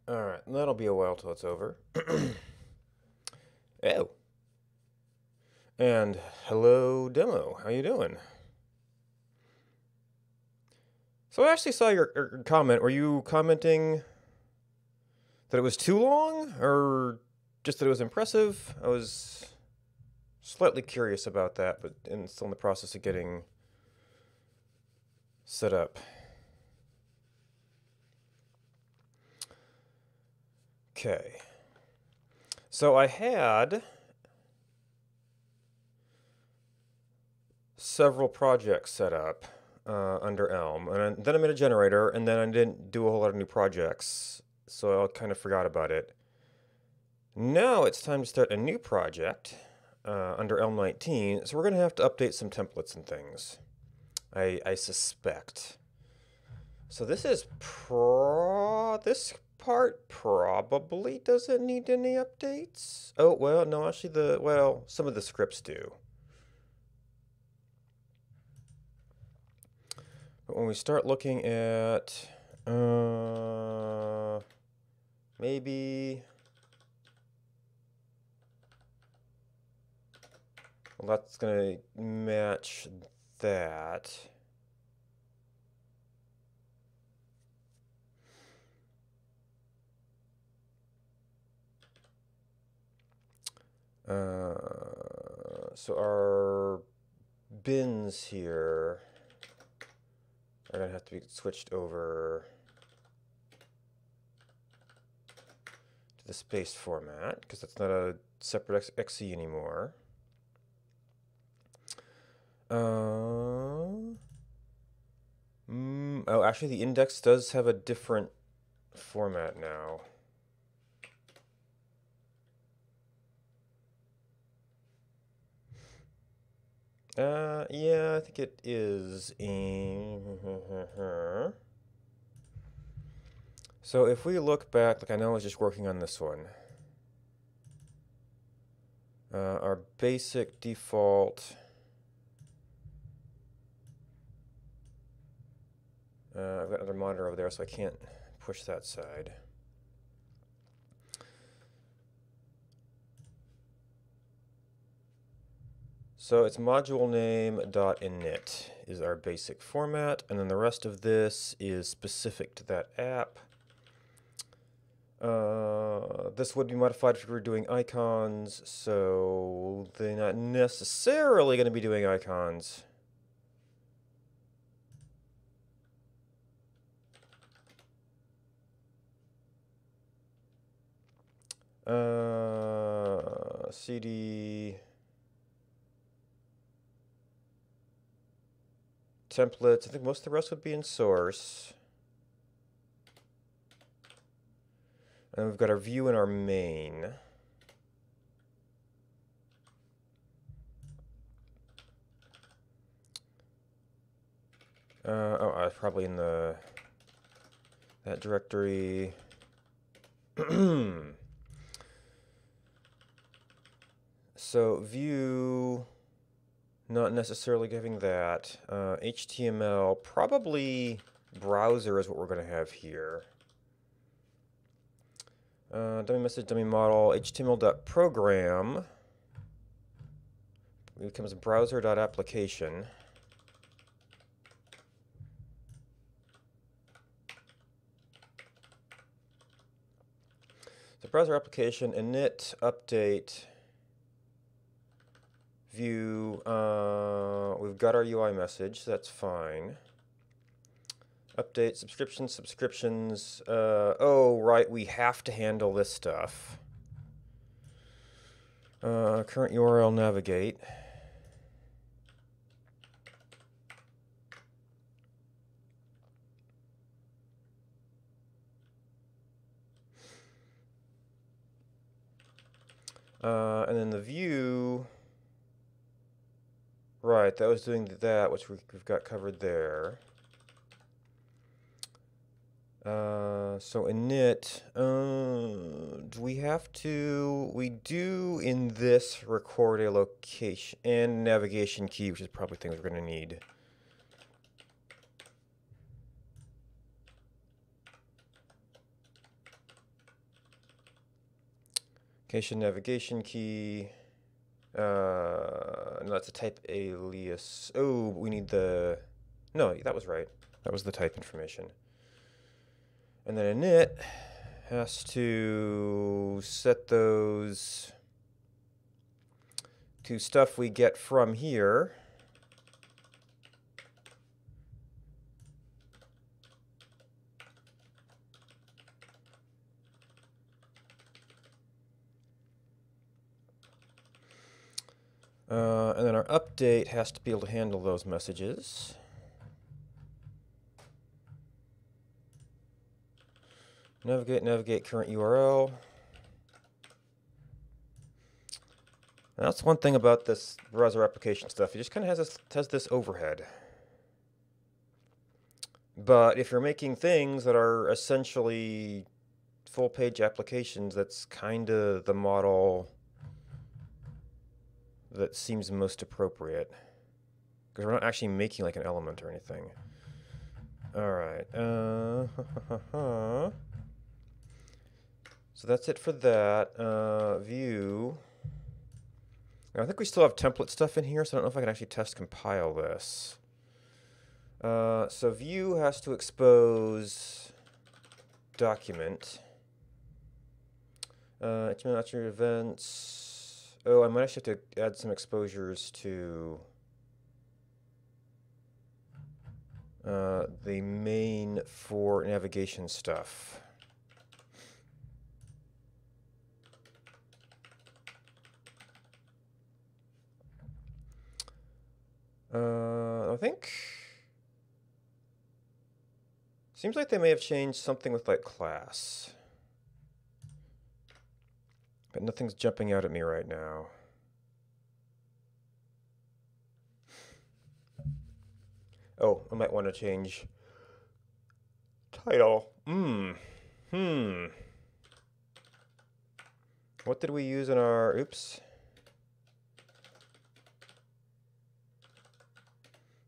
Alright, that'll be a while till it's over. Oh. And hello, demo. How you doing? So I actually saw your comment. Were you commenting that it was too long, or just that it was impressive? I was slightly curious about that, but still in the process of getting set up. Okay. So I had several projects set up under Elm, and then I made a generator, and then I didn't do a whole lot of new projects, so I kind of forgot about it. Now it's time to start a new project under Elm 19, so we're going to have to update some templates and things, I suspect. So this part probably doesn't need any updates. Oh, well, no, actually some of the scripts do. But when we start looking at, maybe, well, that's going to match that. So our bins here are going to have to be switched over to the space format, because that's not a separate XE anymore. Oh, actually, the index does have a different format now. Yeah, I think it is. So if we look back, like I know I was just working on this one. Our basic default. I've got another monitor over there, so I can't push that side. So it's module name.init is our basic format, and then the rest of this is specific to that app. This would be modified if we were doing icons, so they're not necessarily going to be doing icons. CD templates. I think most of the rest would be in source. And we've got our view and our main. Probably in that directory. So view, not necessarily giving that. HTML, probably browser is what we're going to have here. Dummy message, dummy model, HTML.program becomes browser.application. So browser application, init, update, view. We've got our UI message, so that's fine. Update, subscriptions. Oh, right, we have to handle this stuff. Current URL, navigate. And then the view. Right, that was doing that, which we've got covered there. So init, do we have to, we do in this record a location and navigation key, which is probably things we're going to need. Location navigation key. No, that's a type alias. Oh, we need the... No, that was right. That was the type information. And then init has to set those to stuff we get from here. And then our update has to be able to handle those messages. Navigate current URL. And that's one thing about this browser application stuff. It just kind of has this overhead. But if you're making things that are essentially full-page applications, that's kind of the model that seems most appropriate. Because we're not actually making like an element or anything. All right. So that's it for that. View. Now, I think we still have template stuff in here, so I don't know if I can actually test compile this. So view has to expose document. HTML attribute events. Oh, I might actually have to add some exposures to the main for navigation stuff. I think seems like they may have changed something with like class. But nothing's jumping out at me right now. Oh, I might want to change title. What did we use in our, oops.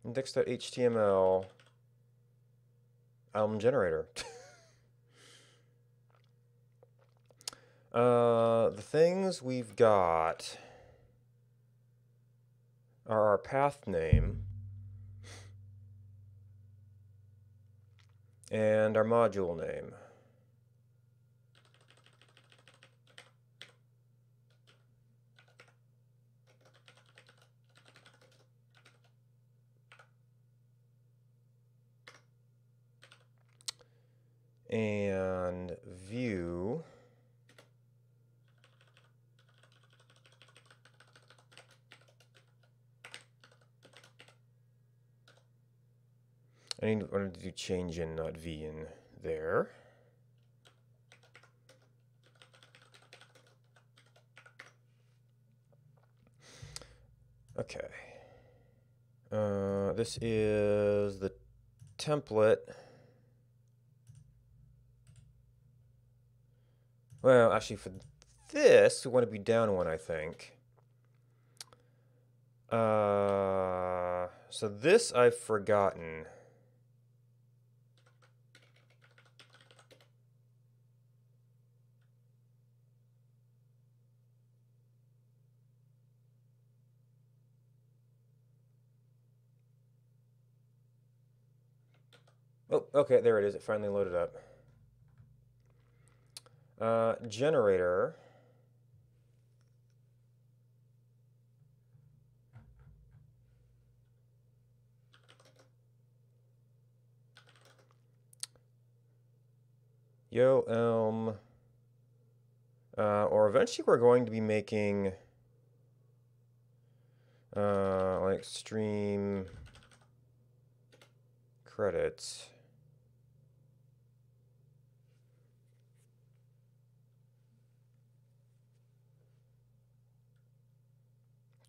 Index.html Elm generator. The things we've got are our path name and our module name. And view I wanted to do change in, not v in there. Okay. This is the template. Well, actually, for this, we want to be down one, I think. So this I've forgotten. Oh, okay, there it is. It finally loaded up. Generator. Yo, Elm. Or eventually we're going to be making like stream credits.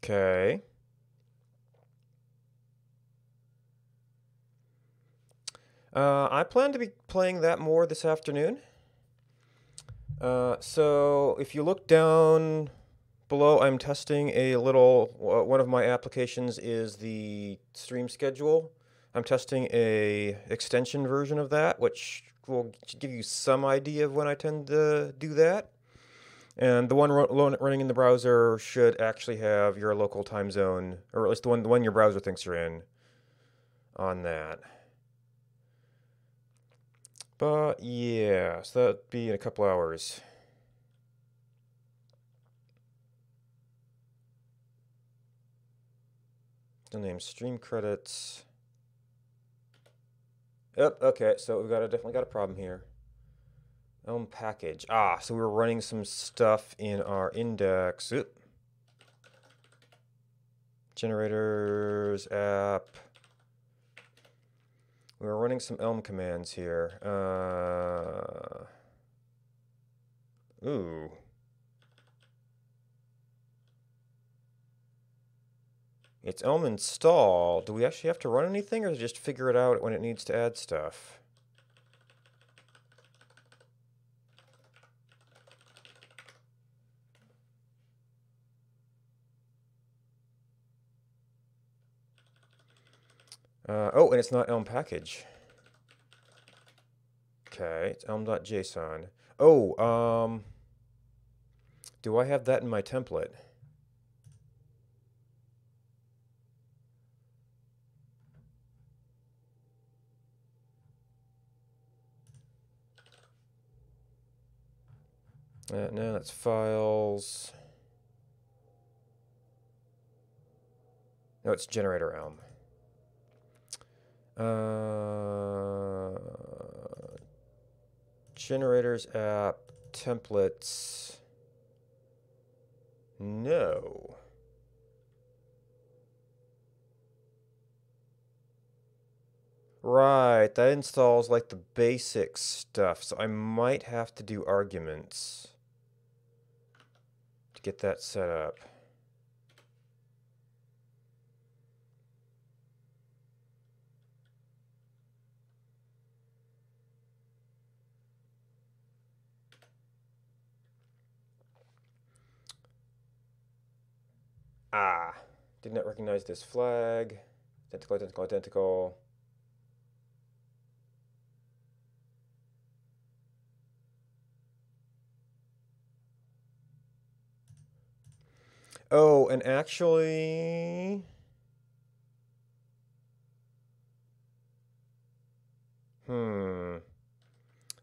Okay. I plan to be playing that more this afternoon. So if you look down below, I'm testing a little, one of my applications is the stream schedule. I'm testing a extension version of that, which will give you some idea of when I tend to do that. And the one running in the browser should actually have your local time zone, or at least the one your browser thinks you're in, on that. But yeah, so that'd be in a couple hours. The name stream credits. Yep, okay, so we've definitely got a problem here. Elm package. So we were running some stuff in our index. Oop. Generators app. We were running some Elm commands here. Ooh. It's Elm install. Do we actually have to run anything, or just figure it out when it needs to add stuff? Oh, and it's not Elm package. Okay, it's elm.json. Oh, do I have that in my template? No, that's files. No, it's generator Elm. Generators app templates. No. Right, that installs like the basic stuff, so I might have to do arguments to get that set up. Did not recognize this flag. Identical, identical, identical. Oh, and actually... I'm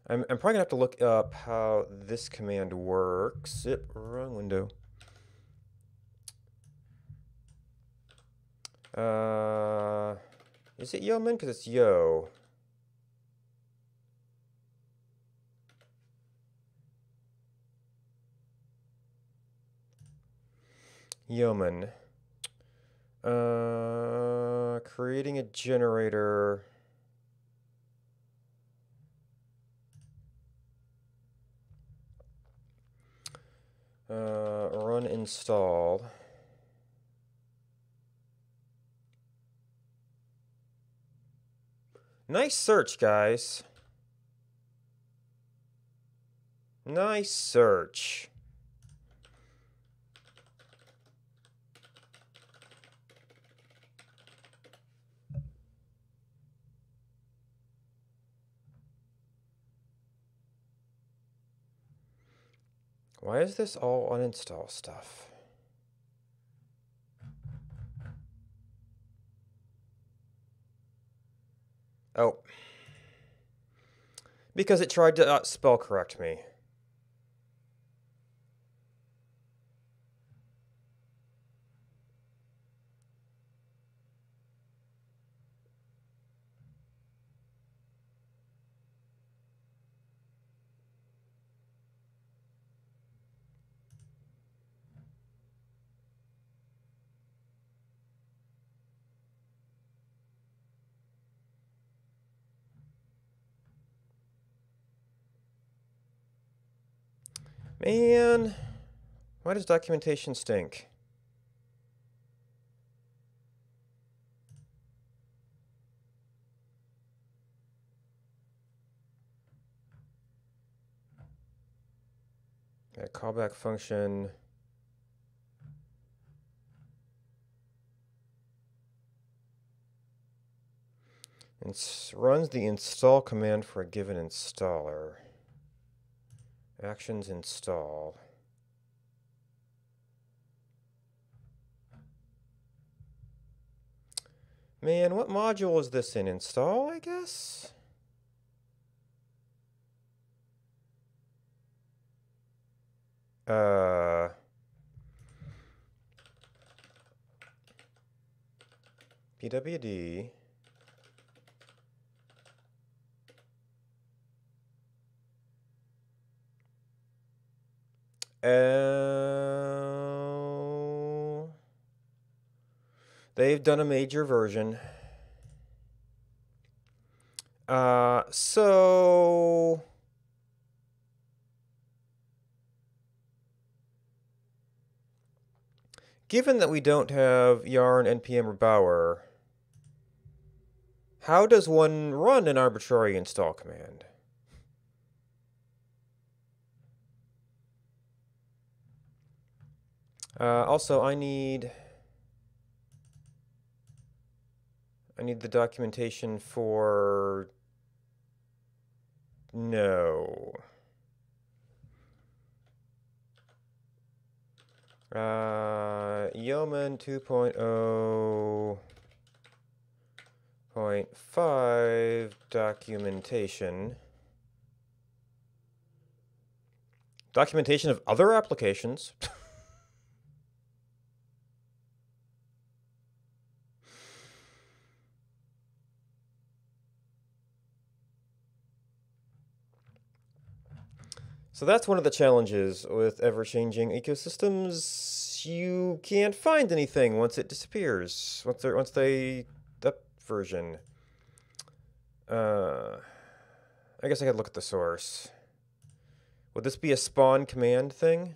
probably gonna have to look up how this command works. Yep, wrong window. Is it Yeoman? Because it's Yo. Yeoman. Creating a generator. Run install. Nice search, guys. Nice search. Why is this all uninstall stuff? Oh. Because it tried to spell correct me. Man, why does documentation stink? Okay, callback function. Runs the install command for a given installer. Actions install. Man, what module is this in? Install, I guess? PWD. They've done a major version. So given that we don't have yarn, npm, or bower, how does one run an arbitrary install command? Also, I need the documentation for... No. Yeoman 2.0.5 documentation. Documentation of other applications. So that's one of the challenges with ever-changing ecosystems. You can't find anything once it disappears. Once they up version. I guess I could look at the source. Would this be a spawn command thing?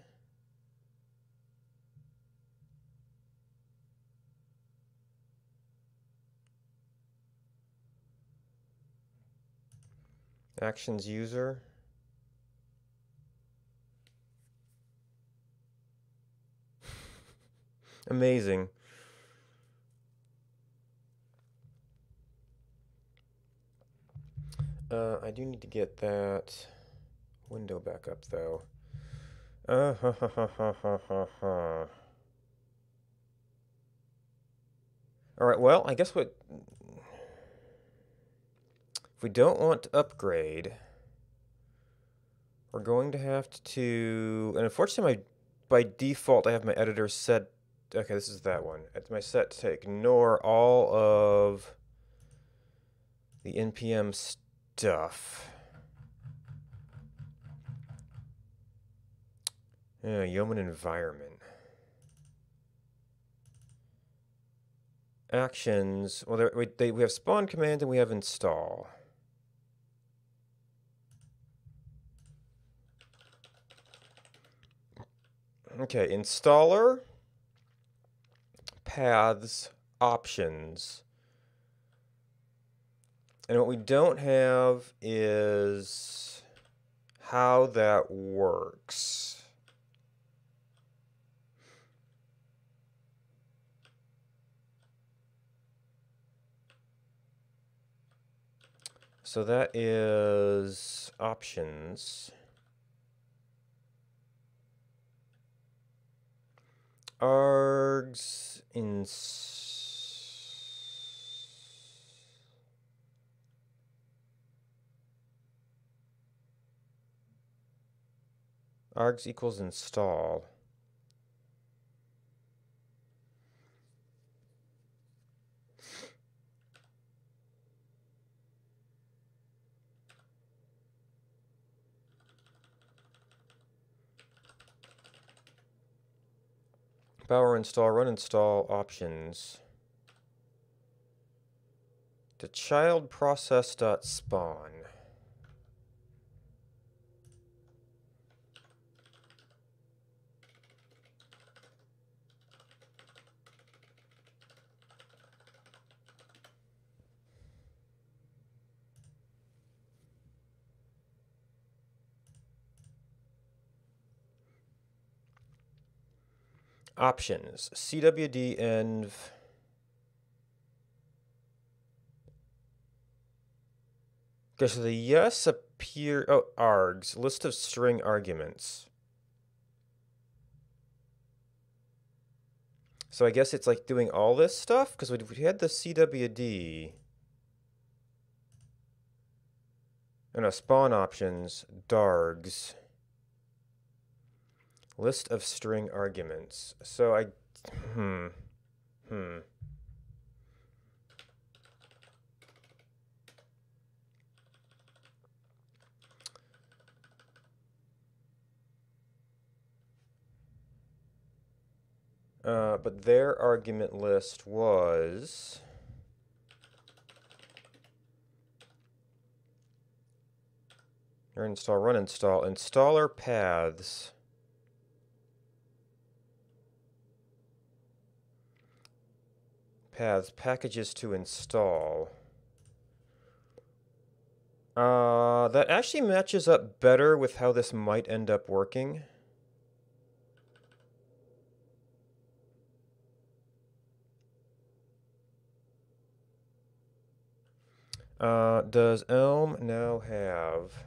Actions user. Amazing. I do need to get that window back up, though. Alright, well, I guess what... If we don't want to upgrade, we're going to have to... And unfortunately, by default, I have my editor set... Okay, this is that one. It's my set to ignore all of the NPM stuff. Yeoman environment. Actions. Well, we have spawn command and we have install. Okay, installer, paths, options. And what we don't have is how that works. So that is options. Args in args equals install. Bower install, run install options. The child process.spawn. Options, CWD env. Okay, so the yes appear, args, list of string arguments. So I guess it's like doing all this stuff, because we had the CWD. Oh no, spawn options, dargs. List of string arguments. So I, hmm. But their argument list was or install, run install, installer paths. Paths, packages to install. That actually matches up better with how this might end up working. Does Elm now have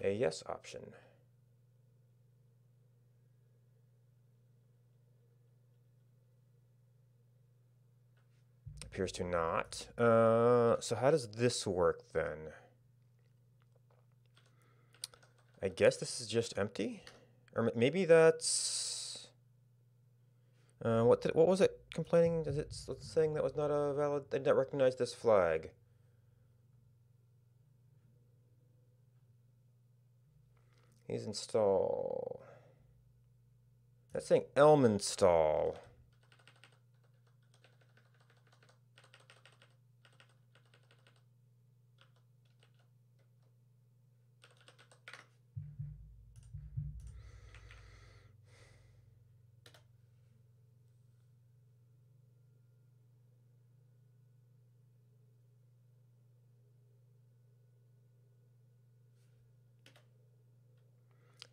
a yes option? Appears to not. So how does this work then? I guess this is just empty? Or maybe that's... what was it complaining? Is it saying that was not a valid... They did not recognize this flag. He's install. That's saying Elm install.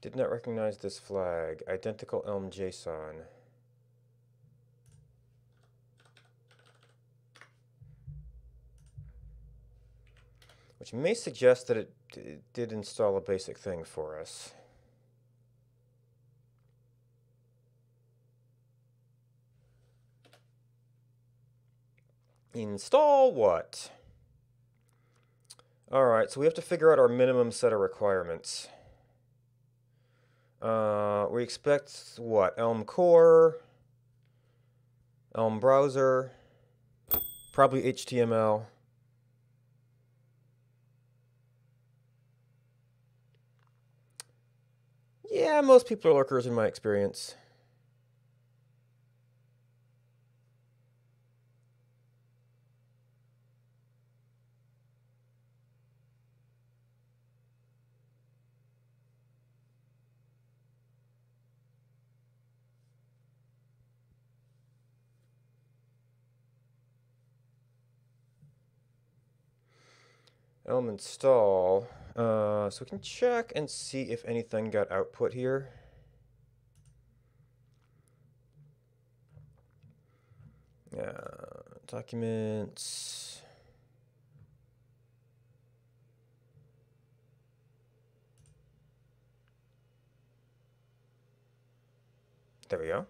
Did not recognize this flag. Identical Elm JSON. Which may suggest that it did install a basic thing for us. Install what? Alright, so we have to figure out our minimum set of requirements. We expect what? Elm core, Elm browser, probably HTML. Yeah, most people are lurkers in my experience. Elm install. So we can check and see if anything got output here. Documents. There we go.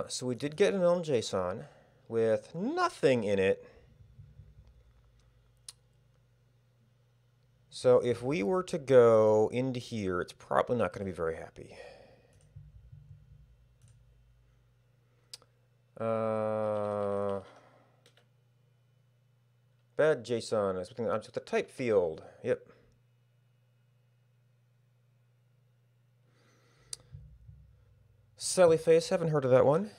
So we did get an Elm JSON with nothing in it. So if we were to go into here, it's probably not going to be very happy. Bad JSON, expecting the object with the type field. Yep. Sally Face, haven't heard of that one.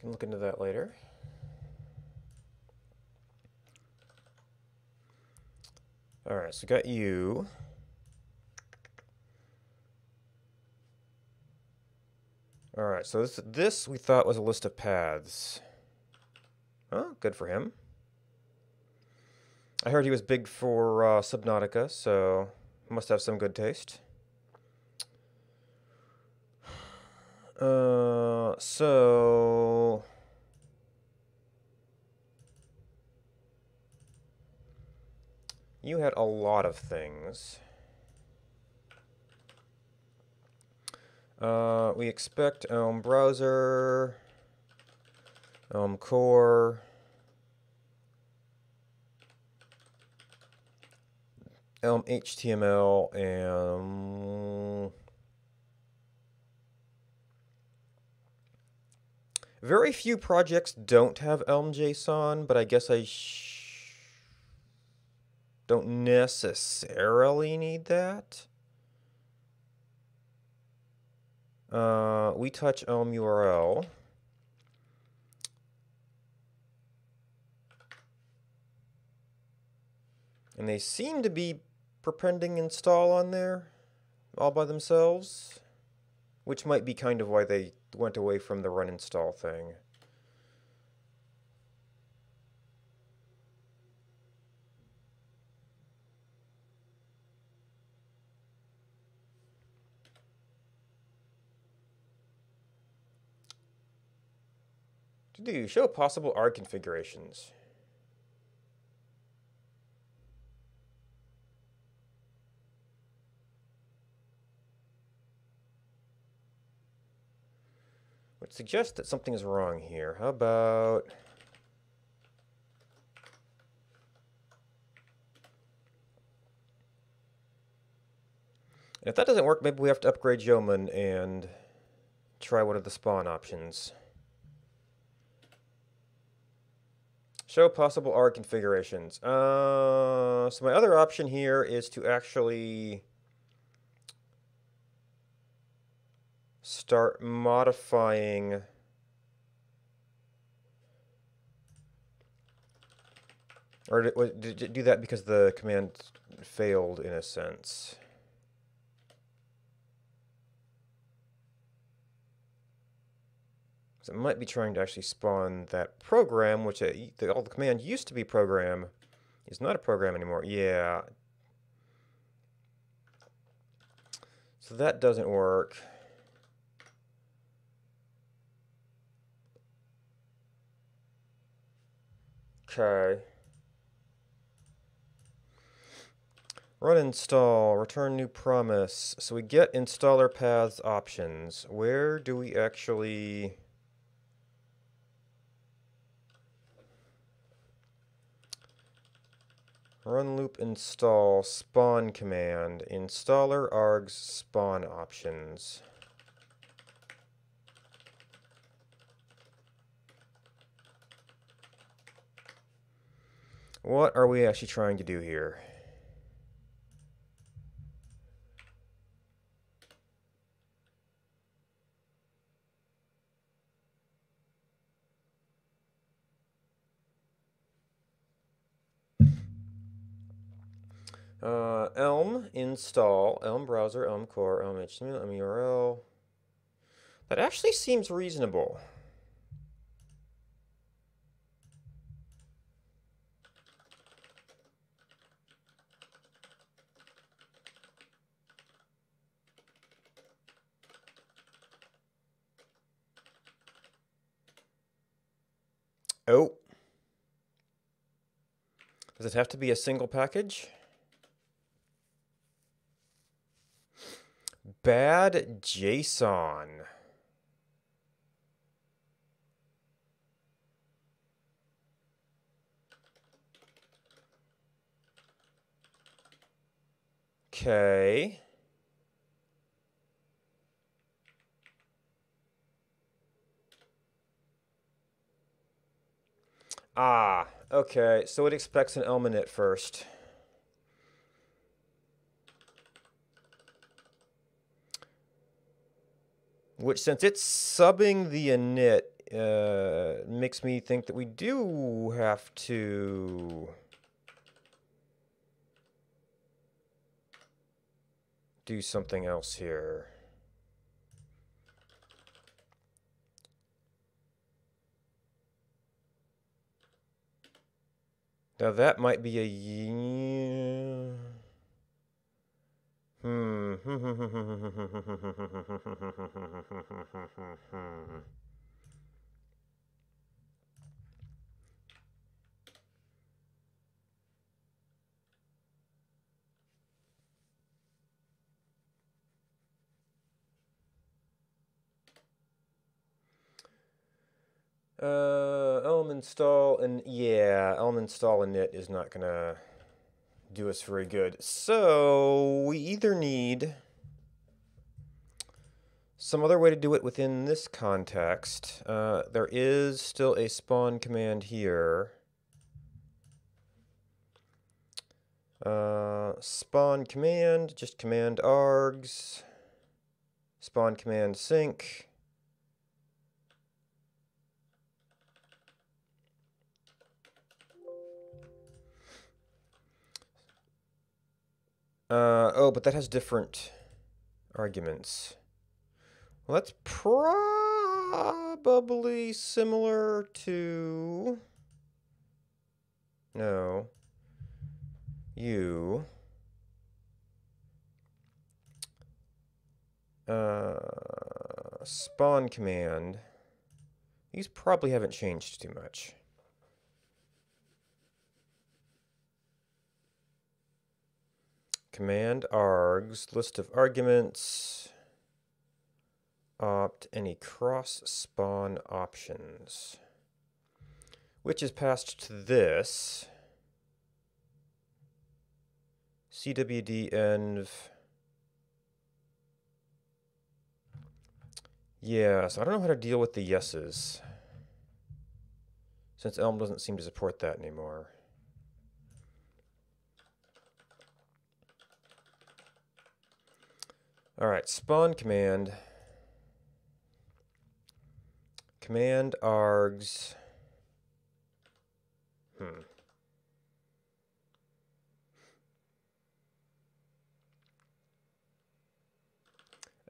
Can look into that later. All right, so got you. Alright, so this we thought was a list of paths. Oh, good for him. I heard he was big for Subnautica, so must have some good taste. So you had a lot of things. We expect Elm browser, Elm core, Elm HTML, and very few projects don't have Elm JSON, but I guess I don't necessarily need that. We touch Elm URL. And they seem to be prepending install on there all by themselves, which might be kind of why they went away from the run install thing. To do, show possible ARG configurations. Would suggest that something is wrong here. How about... And if that doesn't work, maybe we have to upgrade Yeoman and try one of the spawn options. Show possible ARG configurations. So my other option here is to actually start modifying or did it do that because the command failed in a sense? So it might be trying to actually spawn that program, which all the command used to be program, is not a program anymore. Yeah. So that doesn't work. Okay. Run install, return new promise. So we get installer paths options. Where do we actually... Run loop install spawn command, installer args spawn options. What are we actually trying to do here? Elm install, Elm browser, Elm core, Elm HTML, Elm URL. That actually seems reasonable. Oh. Does it have to be a single package? Bad JSON. Okay. Ah, okay. So it expects an Elm init first. Which, since it's subbing the init, makes me think that we do have to do something else here. Now that might be a... Hmm. Elm install and yeah, Elm install init is not gonna do us very good. So we either need some other way to do it within this context. There is still a spawn command here. Spawn command, just command args. Spawn command sync. Oh, but that has different arguments. Well, that's probably similar to... No. You. Spawn command. These probably haven't changed too much. Command args, list of arguments, opt any cross spawn options, which is passed to this cwd-env. Yeah, so I don't know how to deal with the yeses, since Elm doesn't seem to support that anymore. All right, spawn command. Command args.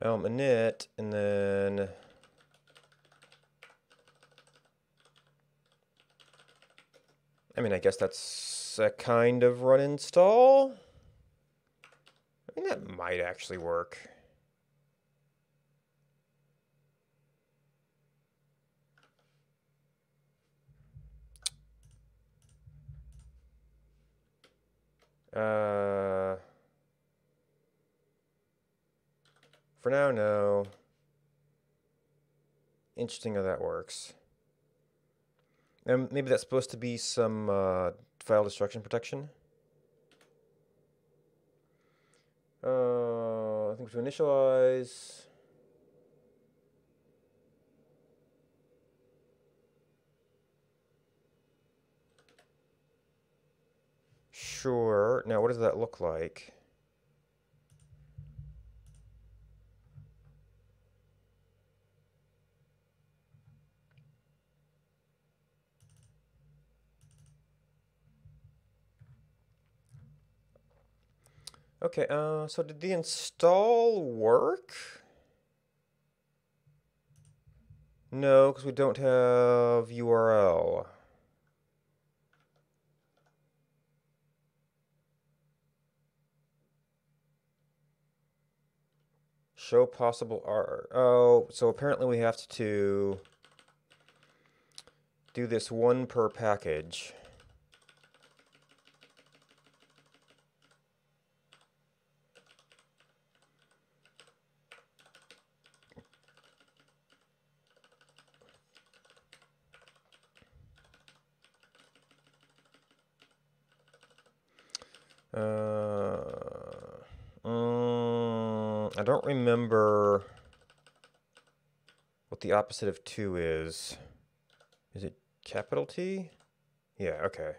Elm init, and then I mean, I guess that's a kind of run install. I mean, that might actually work. For now, no. Interesting how that works. And maybe that's supposed to be some file destruction protection. I think to initialize. Sure. Now, what does that look like? Okay, so did the install work? No, because we don't have URL. Show possible R. Oh, so apparently we have to do this one per package. I don't remember what the opposite of 2 is. Is it capital T? Yeah, okay.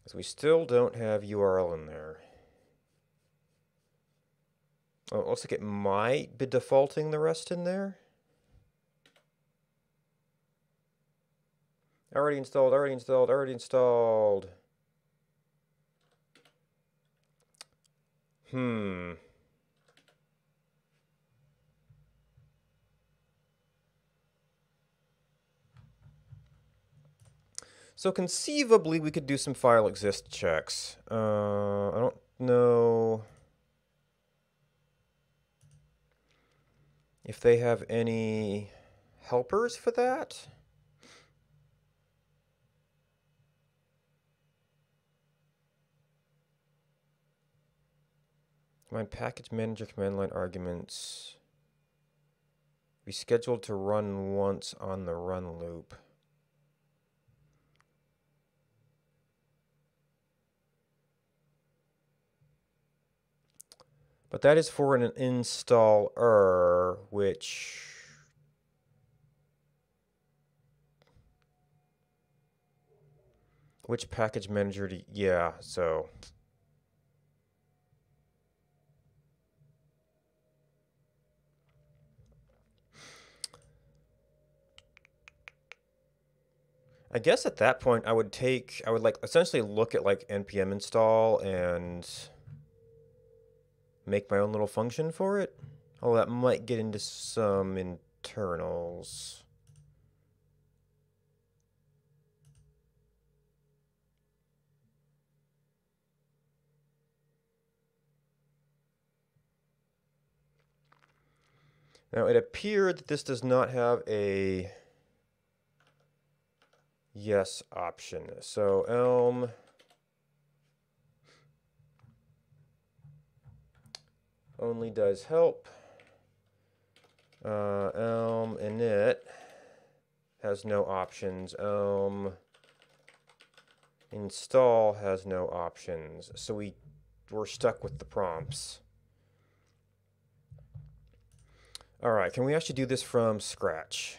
So we still don't have URL in there. Oh, it looks like it might be defaulting the rest in there. Already installed, already installed, already installed. So conceivably, we could do some file exist checks. I don't know if they have any helpers for that. Command package manager command line arguments. Be scheduled to run once on the run loop. But that is for an installer, which package manager do yeah, so I guess at that point I would like essentially look at like npm install and make my own little function for it. Oh, that might get into some internals. Now it appeared that this does not have a yes option. So Elm only does help. Elm init has no options. Elm install has no options. So we're stuck with the prompts. All right, can we actually do this from scratch?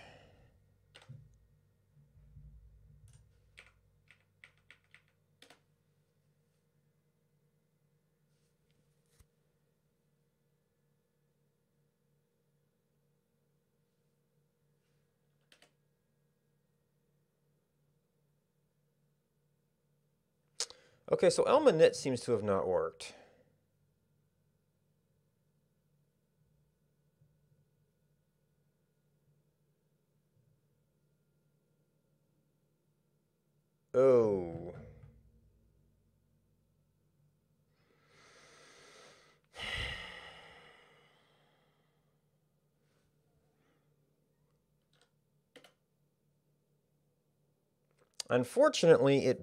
Okay, so Elm init seems to have not worked. Oh. Unfortunately,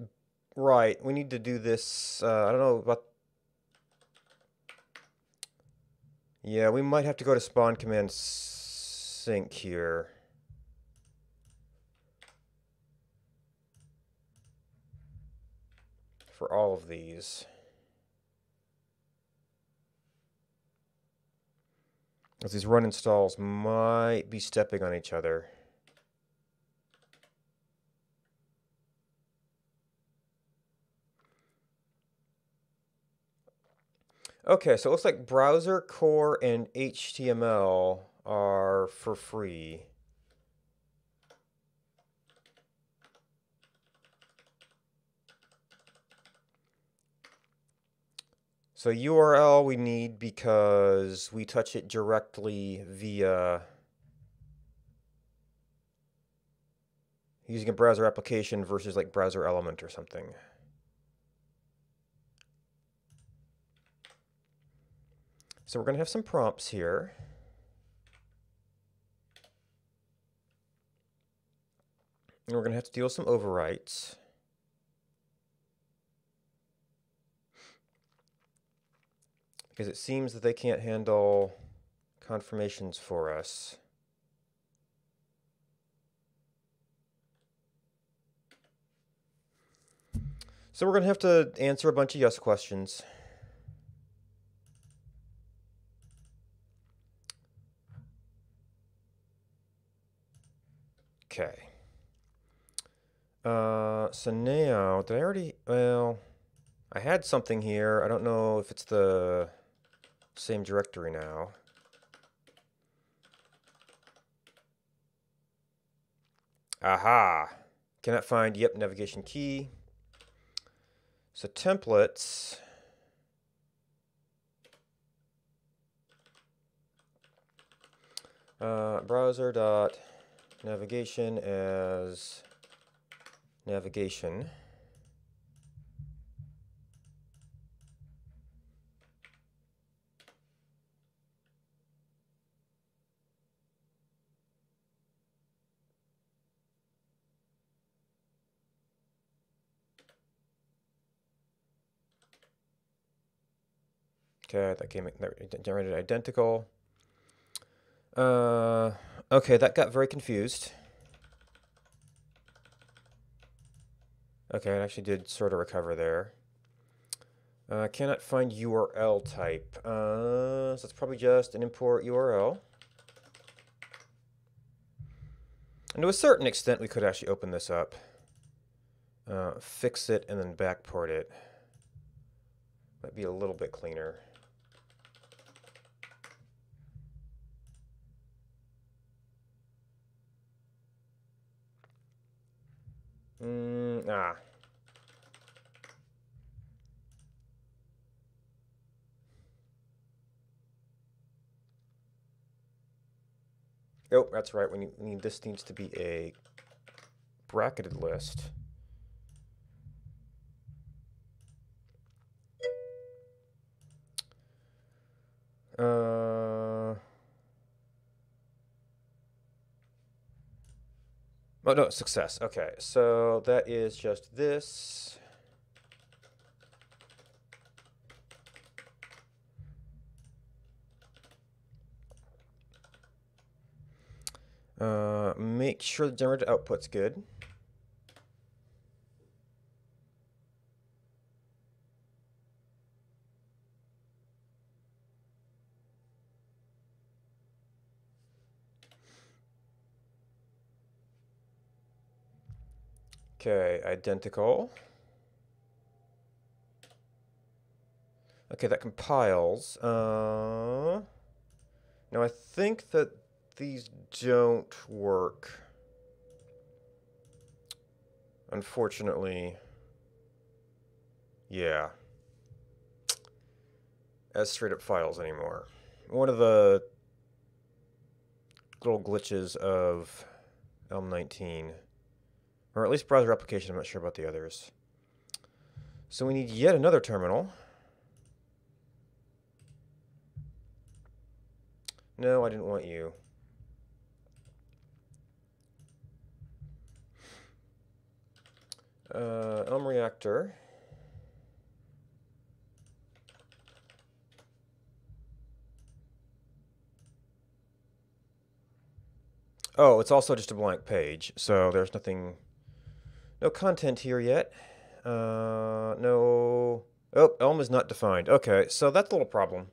right, we need to do this, I don't know about, yeah, we might have to go to spawn command sync here. For all of these. As these run installs might be stepping on each other. Okay, so it looks like browser, core, and HTML are for free. So URL we need because we touch it directly via using a browser application versus like browser element or something. So we're going to have some prompts here. And we're going to have to deal with some overwrites. Because it seems that they can't handle confirmations for us. So we're going to have to answer a bunch of yes questions. Okay. So now, did I already, well, I had something here. I don't know if it's the same directory now. Aha! Cannot find, yep, navigation key. So templates. Browser dot navigation as navigation. Okay, that generated identical. Okay, that got very confused. Okay, it actually did sort of recover there. Cannot find URL type. So it's probably just an import URL. And to a certain extent, we could actually open this up, fix it, and then backport it. Might be a little bit cleaner. Ah. Oh, that's right. This needs to be a bracketed list. Oh no, success. Okay, so that is just this. Make sure the generated output's good. Okay, identical. Okay, that compiles. Now I think that these don't work. Unfortunately. Yeah. As straight up files anymore. One of the little glitches of Elm 19. Or at least browser application, I'm not sure about the others. So we need yet another terminal. No, I didn't want you. Elm reactor. Oh, it's also just a blank page, so there's no content here yet. No. Oh, Elm is not defined. Okay, so that's a little problem.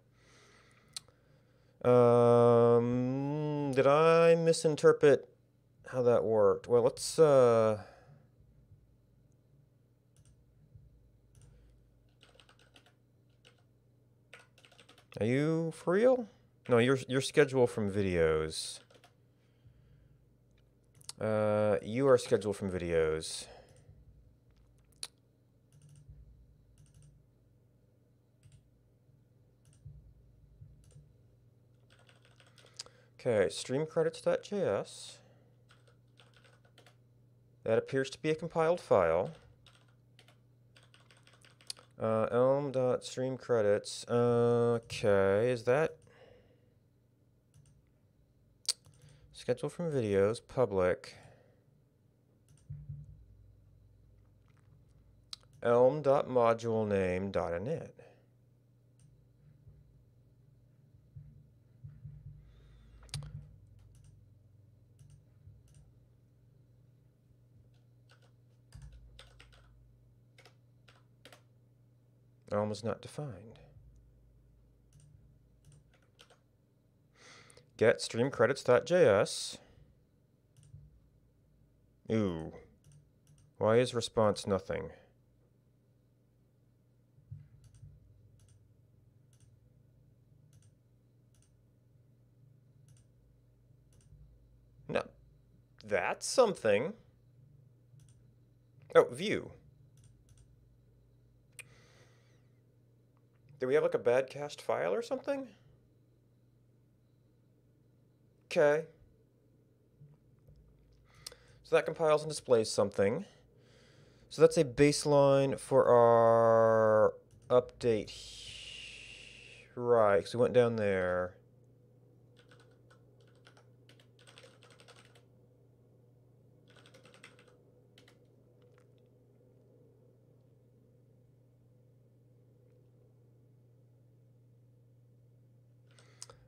Did I misinterpret how that worked? Well, let's, Are you for real? No, you're scheduled from videos. You are scheduled from videos. Okay, streamcredits.js. That appears to be a compiled file. Elm.streamcredits. Okay, is that schedule from videos, public. Elm.modulename.init. Elm is not defined. Get streamcredits.js. Ooh. Why is response nothing? No. That's something. Oh, view. Do we have like a bad cached file or something? Okay. So that compiles and displays something. So that's a baseline for our update. Right, so we went down there.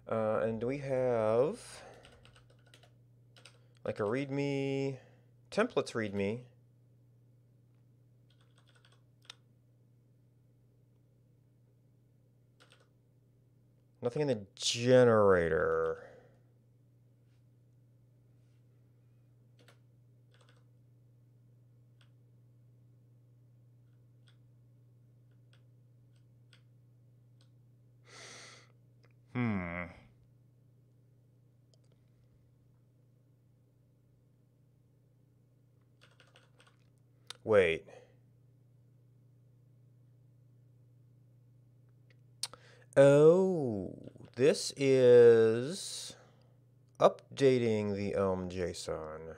And do we have like a README, templates README? Nothing in the generator. Wait. Oh, this is updating the Elm JSON.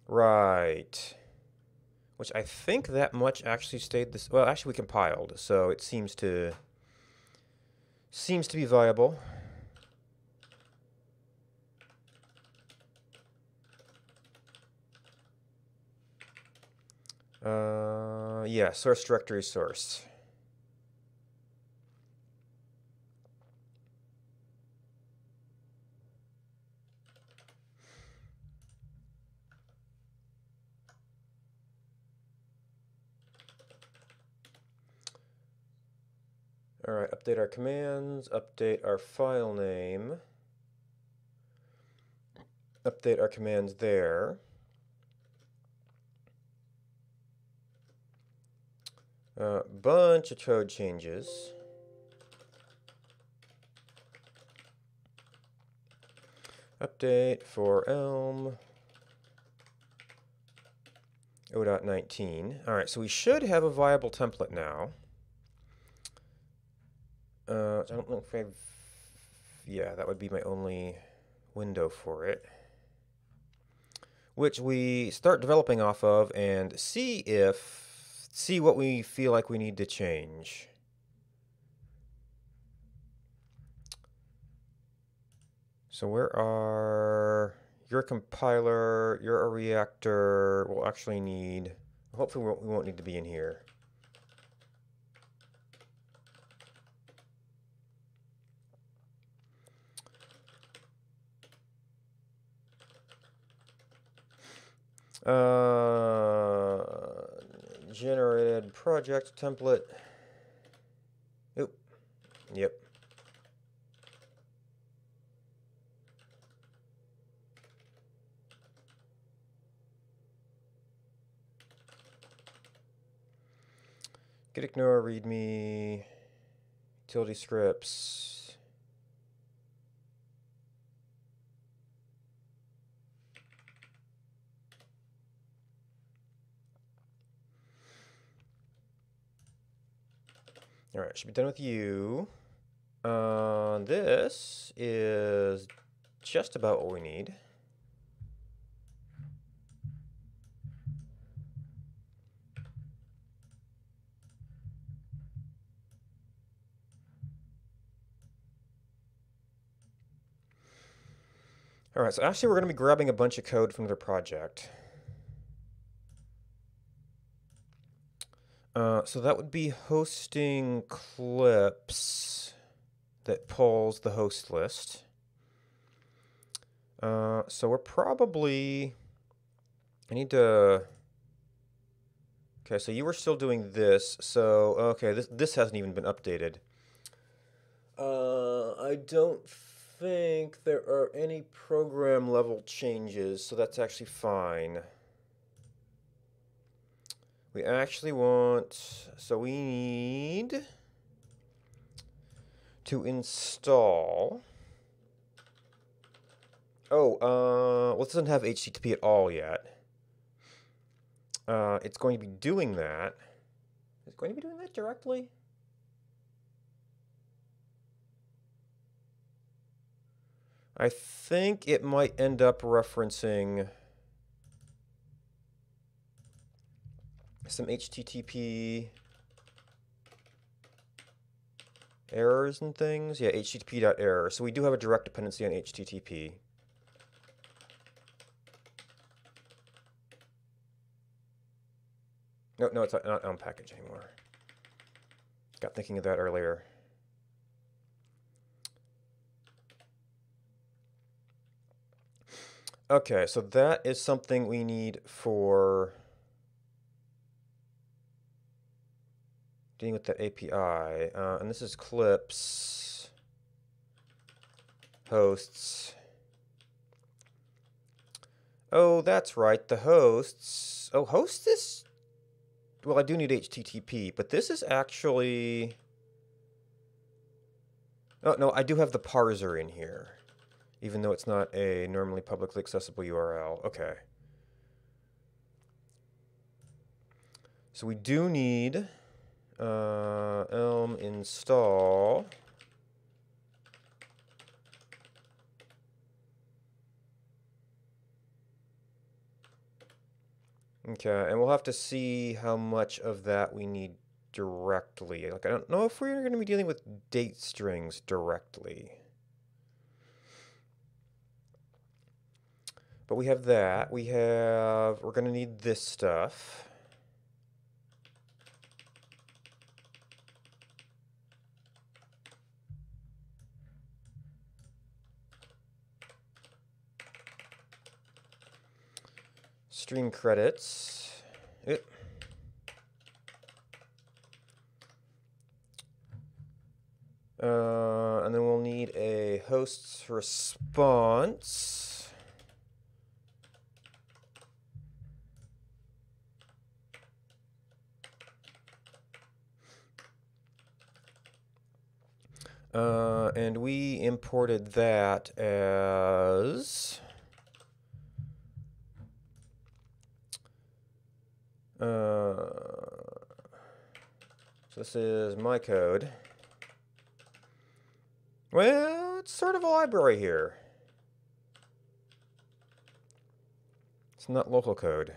Right. Which I think that much actually stayed this. Well, actually, we compiled, so it seems to be viable. Yeah, source directory source. All right, update our commands, update our file name, update our commands there. Bunch of code changes. Update for Elm 0.19. All right, so we should have a viable template now. I don't know if I've... Yeah, that would be my only window for it. Which we start developing off of and see what we feel like we need to change. So where are... Your compiler, your reactor, we'll actually need... Hopefully we won't need to be in here. Generated project template. Oop. Yep. Git ignore readme. Utility scripts. All right, should be done with you. This is just about what we need. All right, so actually we're going to be grabbing a bunch of code from the project. So that would be hosting clips that pulls the host list. So we're probably... I need to... Okay, so you were still doing this. So, okay, this hasn't even been updated. I don't think there are any program level changes, so that's actually fine. We actually want... So we need to install... Oh, well, it doesn't have HTTP at all yet. It's going to be doing that. Is it going to be doing that directly? I think it might end up referencing some HTTP errors and things. Yeah, http.error. So we do have a direct dependency on HTTP. No, it's not Elm package anymore. Got thinking of that earlier. Okay, so that is something we need for dealing with the API. And this is clips, hosts. Oh, that's right, the hosts. Oh, host is... Well, I do need HTTP, but this is actually... Oh, no, I do have the parser in here, even though it's not a normally publicly accessible URL. Okay. So we do need Elm install. Okay, and we'll have to see how much of that we need directly. Like, I don't know if we're going to be dealing with date strings directly. But we have that. We're going to need this stuff. Stream credits. Yep. And then we'll need a host's response. And we imported that as... so this is my code. Well, it's sort of a library here. It's not local code.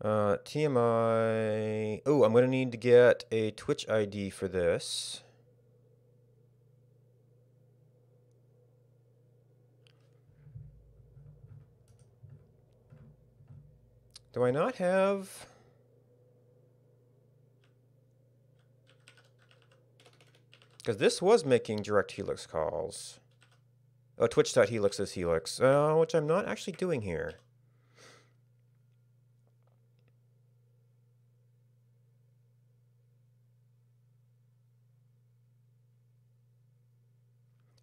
TMI. Oh, I'm going to need to get a Twitch ID for this. Do I not have... Because this was making direct Helix calls. Oh, twitch.helix is Helix, which I'm not actually doing here.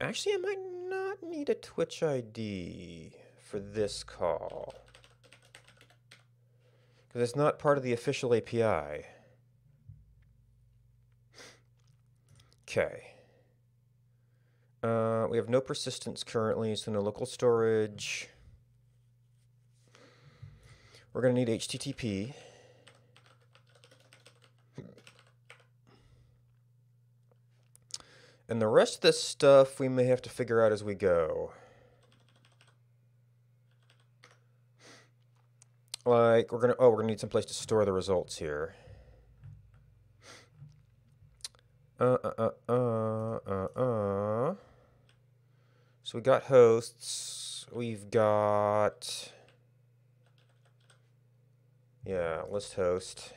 Actually, I might not need a Twitch ID for this call, because it's not part of the official API. Okay. We have no persistence currently, so no local storage. We're going to need HTTP. And the rest of this stuff we may have to figure out as we go. Like, we're gonna need some place to store the results here. So we got hosts. We've got... Yeah, list host.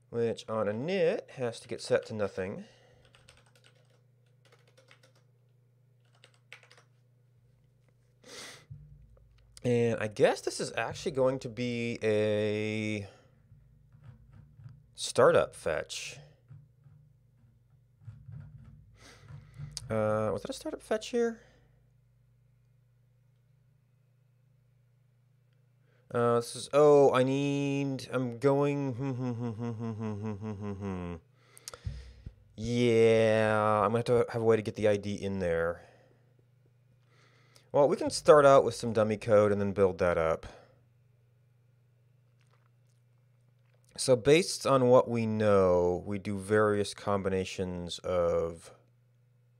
Which on a init has to get set to nothing. And I guess this is actually going to be a startup fetch. Was that a startup fetch here? This is, oh, I'm going, yeah, I'm going to have a way to get the ID in there. Well, we can start out with some dummy code and then build that up. So based on what we know, we do various combinations of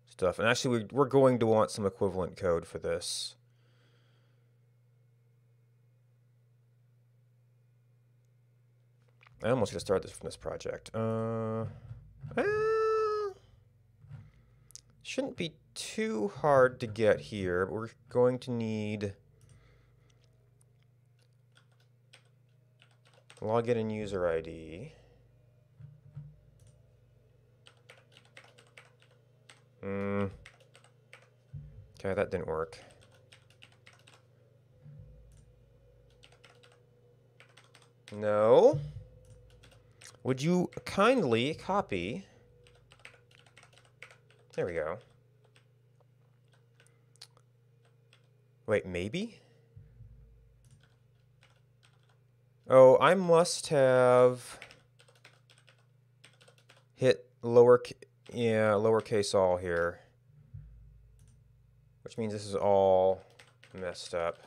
stuff. And actually, we're going to want some equivalent code for this. I almost going to start this from this project. Shouldn't be too hard to get here, but we're going to need login and user ID. Okay, that didn't work. No. Would you kindly copy? There we go. Wait, maybe? Oh, I must have hit lowercase all here. Which means this is all messed up.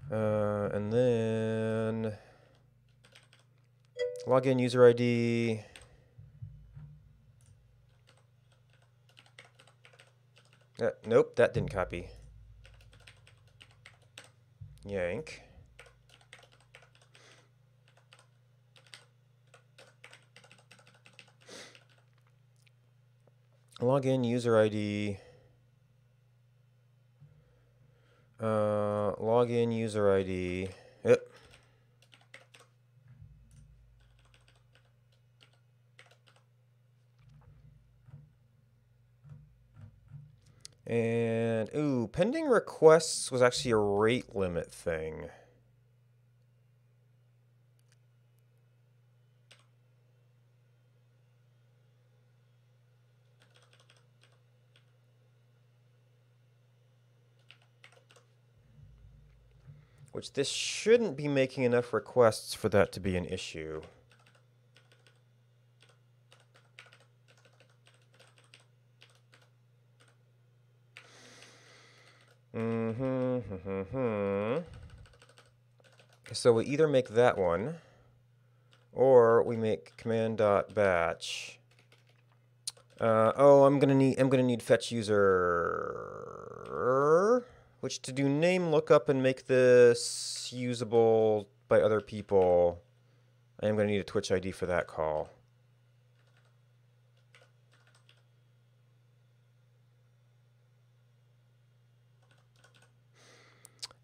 And then login user ID. Nope, that didn't copy. Yank. Login user ID. Login user ID. Yep. And, ooh, pending requests was actually a rate limit thing. Which this shouldn't be making enough requests for that to be an issue. So we either make that one, or we make command.batch. I'm gonna need fetch user, which to do name lookup and make this usable by other people, I am gonna need a Twitch ID for that call.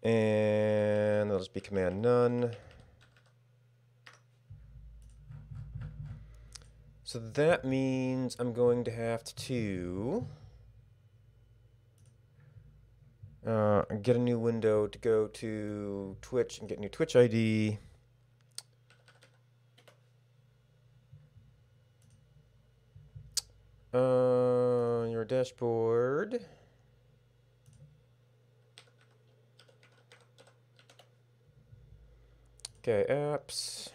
And that'll just be command none. So that means I'm going to have to get a new window to go to Twitch and get a new Twitch ID. Your dashboard. Okay, apps.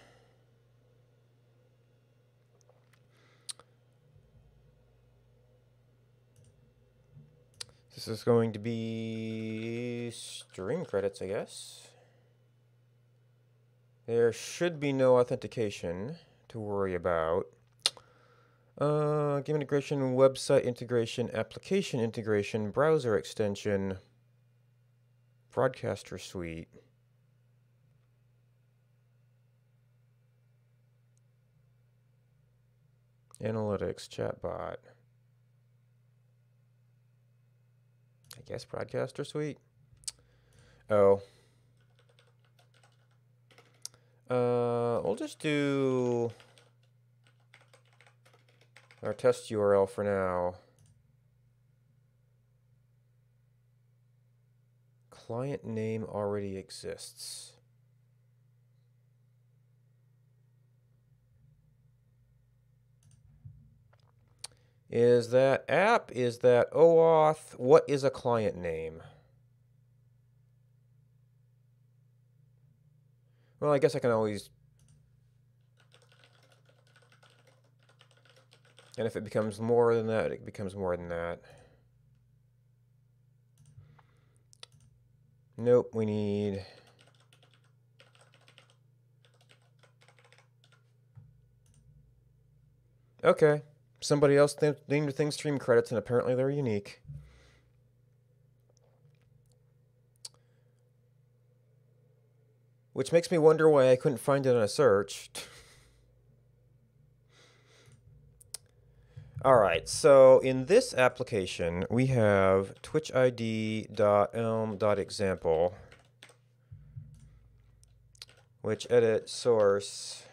This is going to be stream credits, I guess. There should be no authentication to worry about. Game integration, website integration, application integration, browser extension, broadcaster suite. Analytics, chatbot. I guess broadcaster suite. Oh. We'll just do our test URL for now. Client name already exists. Is that app? Is that OAuth? What is a client name? Well, I guess I can always... And if it becomes more than that, it becomes more than that. Nope, we need Okay. Somebody else named the thing stream credits, and apparently they're unique. Which makes me wonder why I couldn't find it on a search. All right, so in this application, we have twitchid.elm.example, which edit source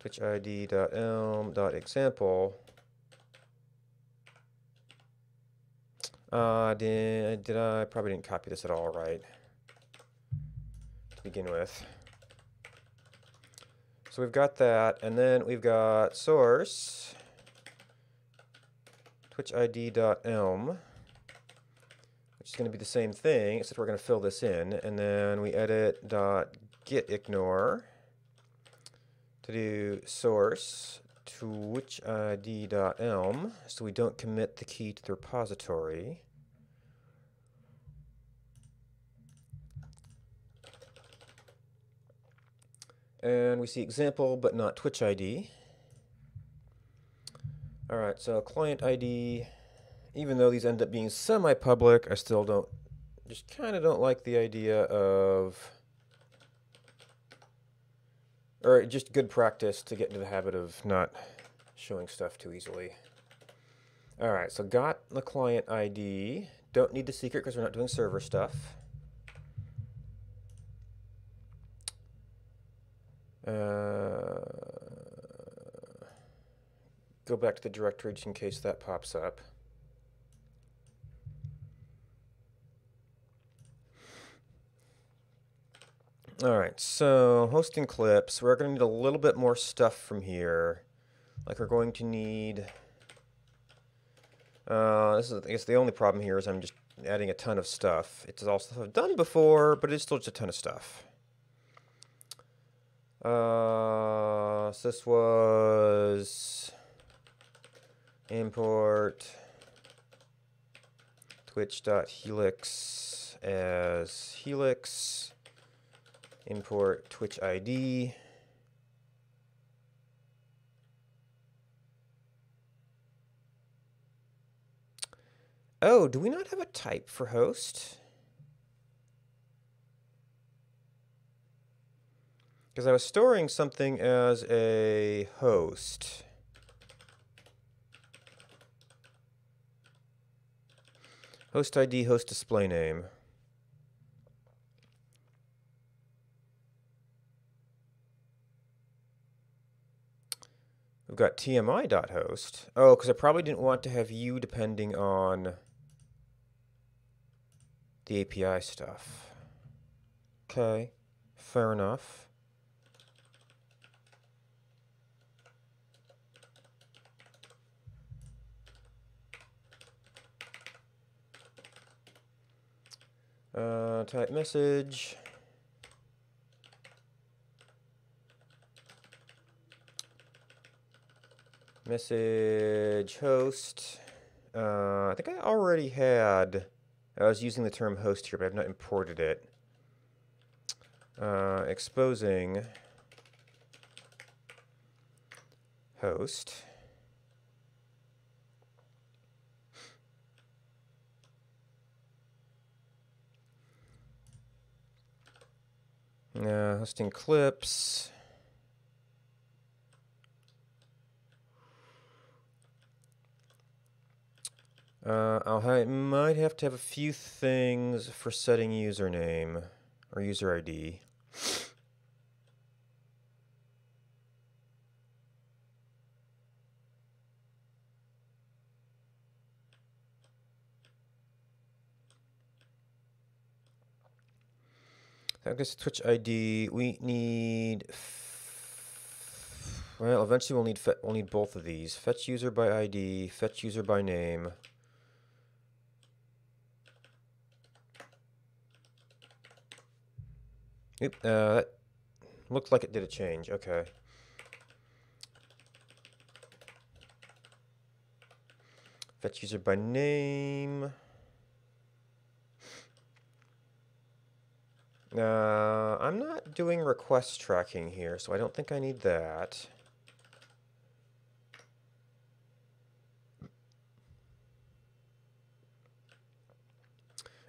twitchid.elm.example. Did I probably didn't copy this at all right to begin with. So we've got that, and then we've got source twitchid.elm, which is going to be the same thing, except we're going to fill this in, and then we edit .getignore to do source twitchid.elm, so we don't commit the key to the repository. And we see example, but not Twitch ID. All right, so client ID, even though these end up being semi-public, I still just kind of don't like the idea of, or just good practice to get into the habit of not showing stuff too easily. All right, so got the client ID. Don't need the secret because we're not doing server stuff. Go back to the directory just in case that pops up. All right, so hosting clips, we're going to need a little bit more stuff from here. Like we're going to need, this is, I guess the only problem here is I'm just adding a ton of stuff. It's all stuff I've done before, but it's still just a ton of stuff. So this was import twitch.helix as helix, import Twitch ID. Oh, do we not have a type for host? Because I was storing something as a host. Host ID, host display name. We've got tmi.host. Oh, because I probably didn't want to have you depending on the API stuff. Okay, fair enough. Type message. Message host. I think I already had, I was using the term host here, but I've not imported it. Exposing host. Hosting clips. I might have to have a few things for setting username or user ID. I guess Twitch ID, we need, well, eventually we'll need both of these. Fetch user by ID, fetch user by name. Oop, that looked like it did a change, okay. Fetch user by name. I'm not doing request tracking here, so I don't think I need that.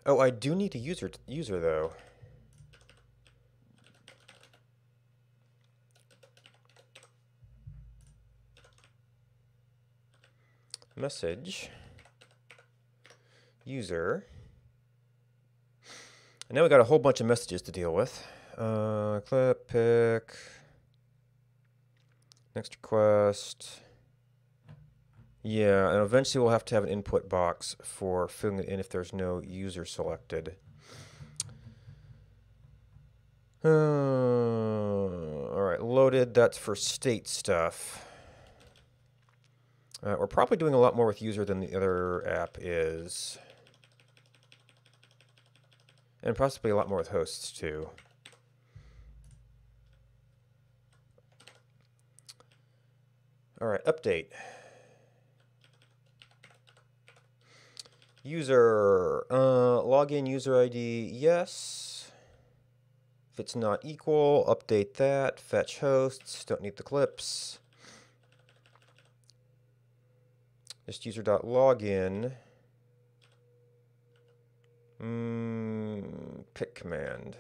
Oh, I do need a user though. Message. User. And now we got a whole bunch of messages to deal with. Clip, pick. Next request. Yeah, and eventually we'll have to have an input box for filling it in if there's no user selected. All right, loaded. That's for state stuff. We're probably doing a lot more with user than the other app is. And possibly a lot more with hosts too. All right, update. User, login user ID, yes. If it's not equal, update that. Fetch hosts, don't need the clips. Just user.login. Pick command.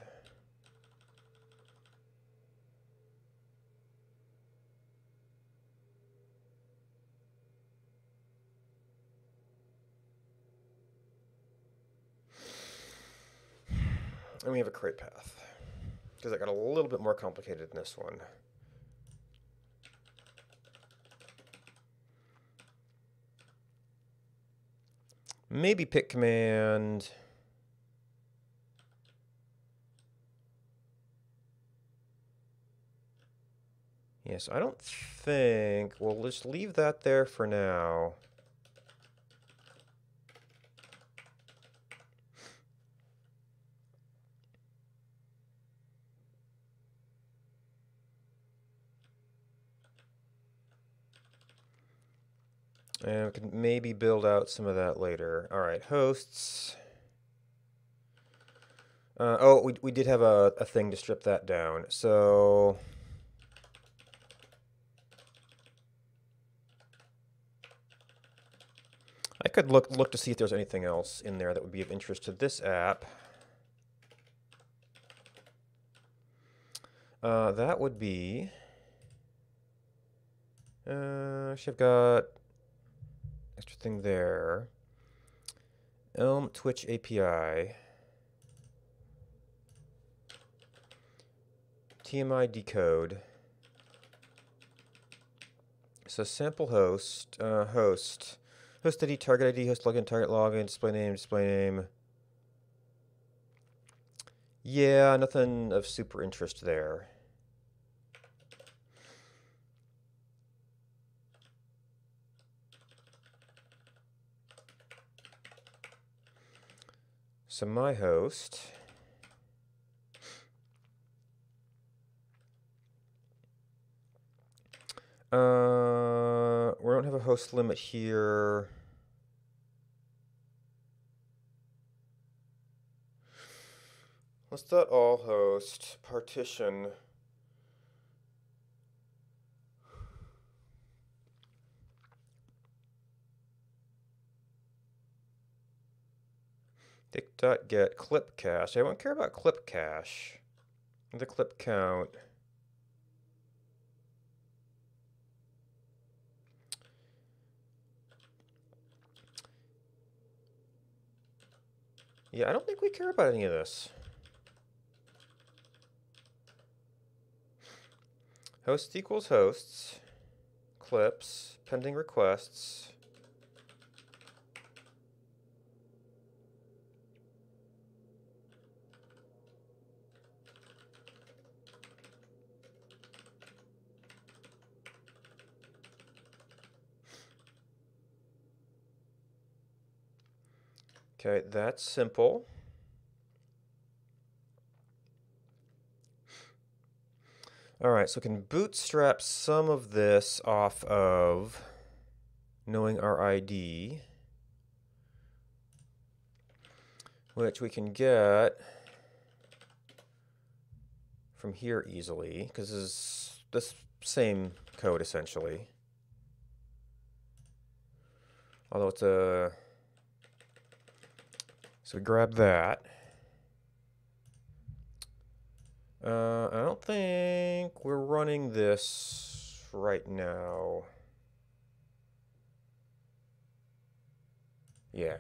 And we have a create path, because that got a little bit more complicated in this one. Maybe pick command. Yes, I don't think. We'll just leave that there for now. And we can maybe build out some of that later. All right, hosts. Oh, we did have a thing to strip that down. So I could look to see if there's anything else in there that would be of interest to this app. That would be. Actually, I've got extra thing there. Elm Twitch API. TMI decode. So sample host, host ID, target ID, host login, display name. Yeah, nothing of super interest there. So my host. We don't have a host limit here. Let's dot all host partition. Dict.get clip cache. I won't care about clip cache. The clip count. Yeah, I don't think we care about any of this. Host equals hosts. Clips. Pending requests. Okay, that's simple. All right, so we can bootstrap some of this off of knowing our ID, which we can get from here easily, because this is the same code essentially. Although it's a... So we grab that. I don't think we're running this right now. Yeah.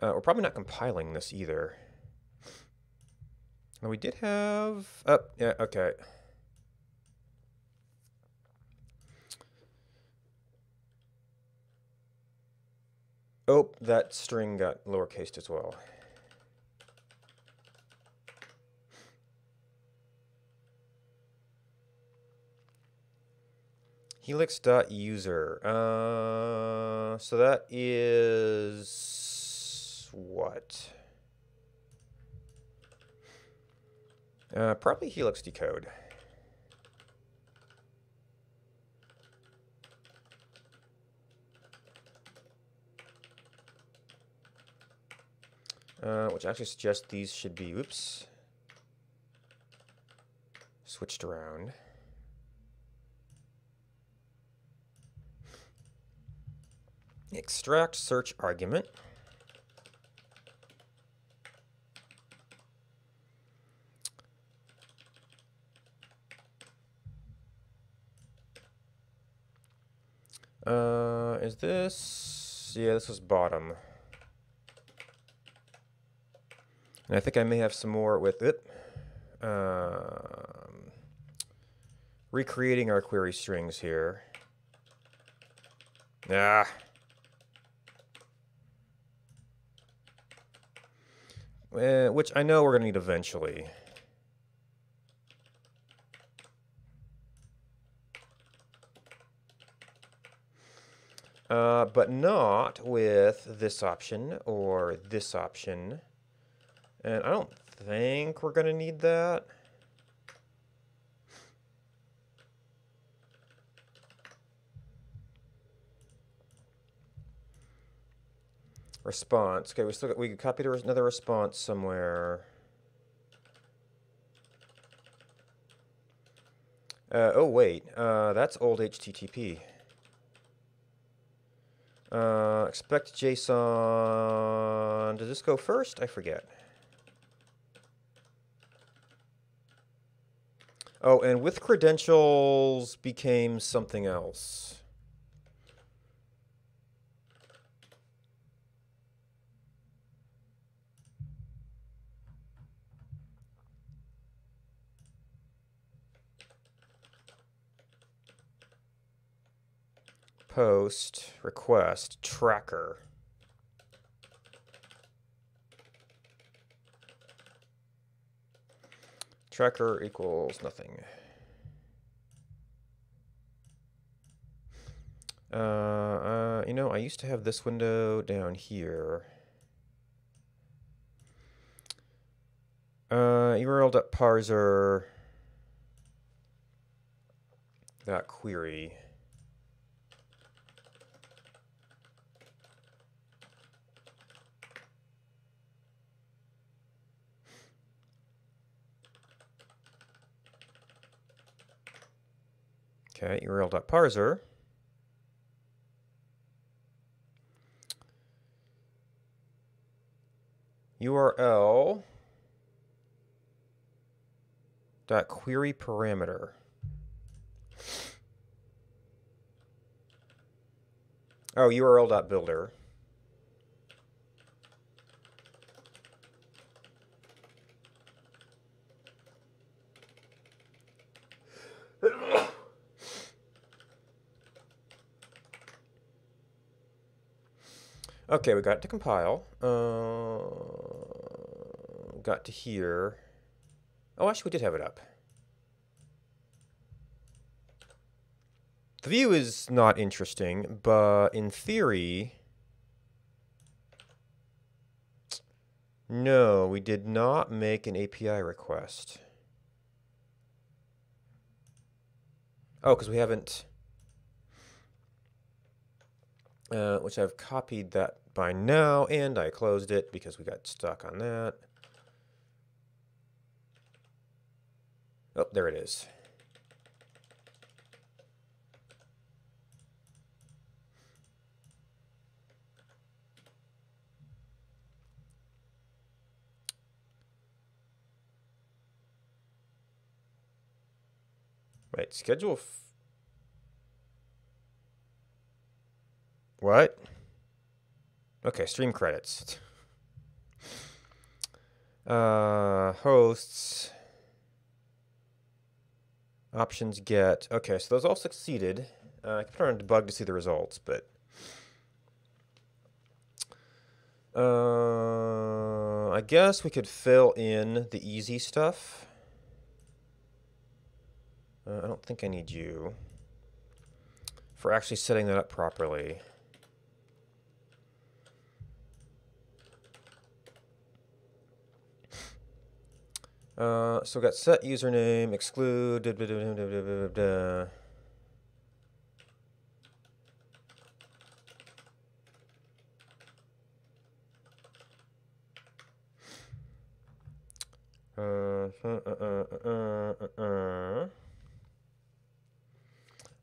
We're probably not compiling this either. Oh, we did have... Oh, yeah, okay. Oh, that string got lowercased as well. Helix.user. So that is what? Probably Helix decode. Which actually suggests these should be, oops, switched around. Extract search argument. Is this? Yeah, this was bottom. And I think I may have some more with it. Recreating our query strings here. Ah. Which I know we're going to need eventually. But not with this option or this option. And I don't think we're going to need that. Response. Okay, we copied another response somewhere. Oh wait, that's old HTTP. Expect JSON. Does this go first? I forget. Oh, and with credentials became something else. Post request tracker. Tracker equals nothing. You know, I used to have this window down here. URL.parser that query. Okay, URL.parser. URL dot query parameter. Oh, URL.builder. Okay, we got to compile. Got to here. Oh, actually, we did have it up. The view is not interesting, but in theory... No, we did not make an API request. Oh, because we haven't... which I've copied that by now, and I closed it because we got stuck on that. Oh, there it is. Right, schedule. What? Okay, stream credits. Hosts. Options get. Okay, so those all succeeded. I can put on debug to see the results, but. I guess we could fill in the easy stuff. I don't think I need you for actually setting that up properly. So we got set username, exclude,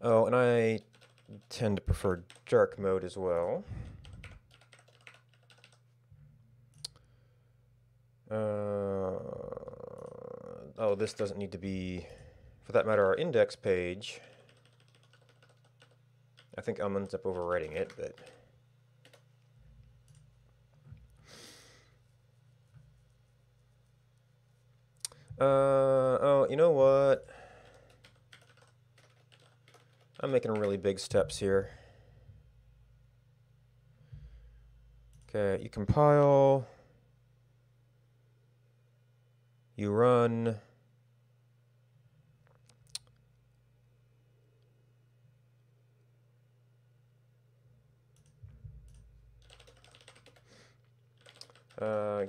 Oh, and I tend to prefer dark mode as well. Oh, this doesn't need to be, for that matter, our index page. I think Elm ends up overwriting it, but. Oh, you know what? I'm making really big steps here. Okay, you compile. You run.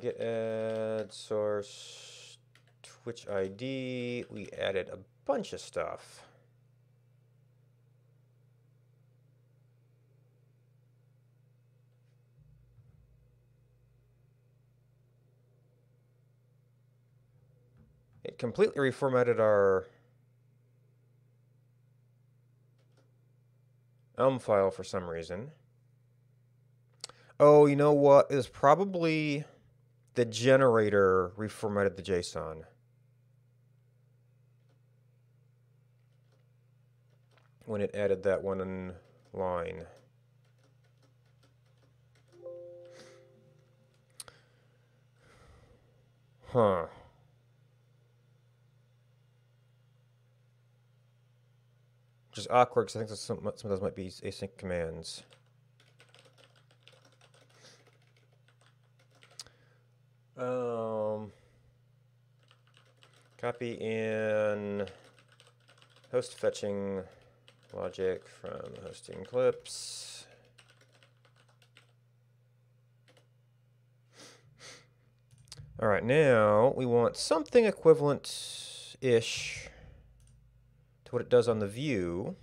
Get add source Twitch ID. We added a bunch of stuff. It completely reformatted our Elm file for some reason. Oh, you know what? It was probably the generator reformatted the JSON. When it added that one line. Huh. Which is awkward because I think some of those might be async commands. Copy in host fetching logic from hosting clips. All right, now we want something equivalent-ish to what it does on the view.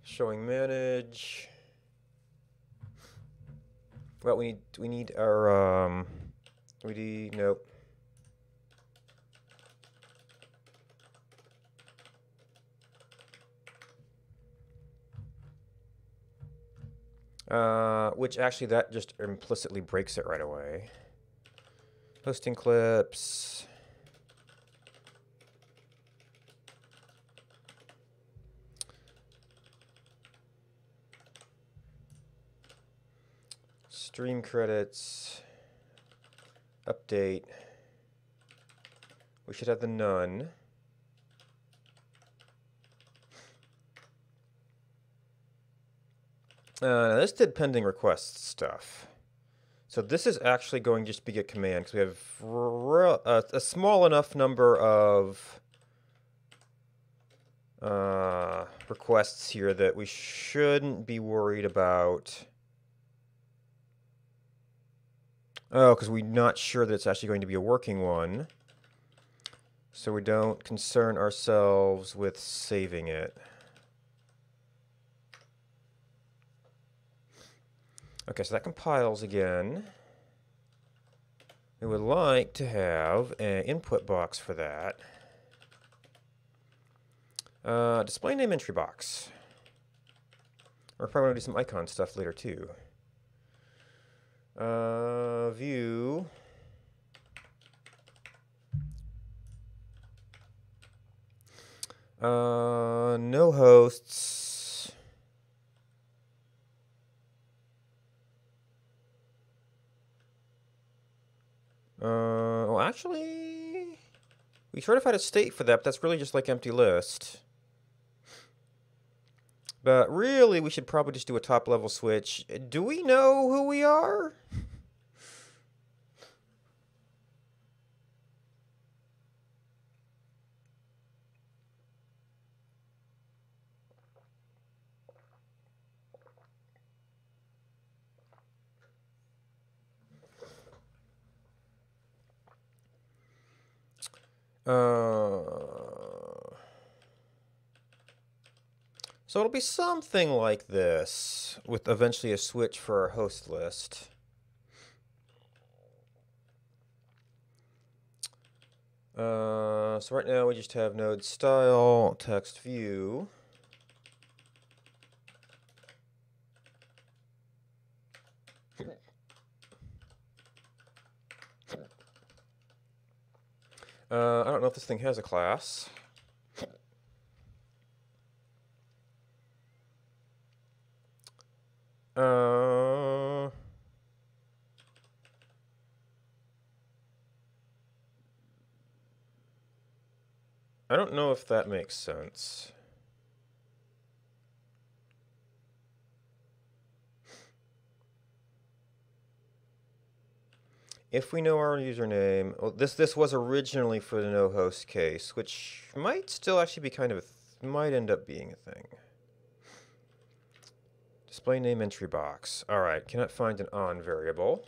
Showing manage. Well, we need our nope. Which actually that just implicitly breaks it right away. Hosting clips. Stream credits. Update. We should have the none. This did pending requests stuff. So this is actually going to just be a command because we have a small enough number of requests here that we shouldn't be worried about. Oh, because we're not sure that it's actually going to be a working one. So we don't concern ourselves with saving it. Okay, so that compiles again. We would like to have an input box for that. Display name entry box. We're probably going to do some icon stuff later too. View. No hosts. Well, actually, we certified a state for that, but that's really just like empty list. But really, we should probably just do a top-level switch. Do we know who we are? So it'll be something like this, with eventually a switch for our host list. So right now we just have node style, text view. I don't know if this thing has a class. I don't know if that makes sense. If we know our username, well, this was originally for the no host case, which might still actually be kind of might end up being a thing. Display name entry box. All right, cannot find an on variable.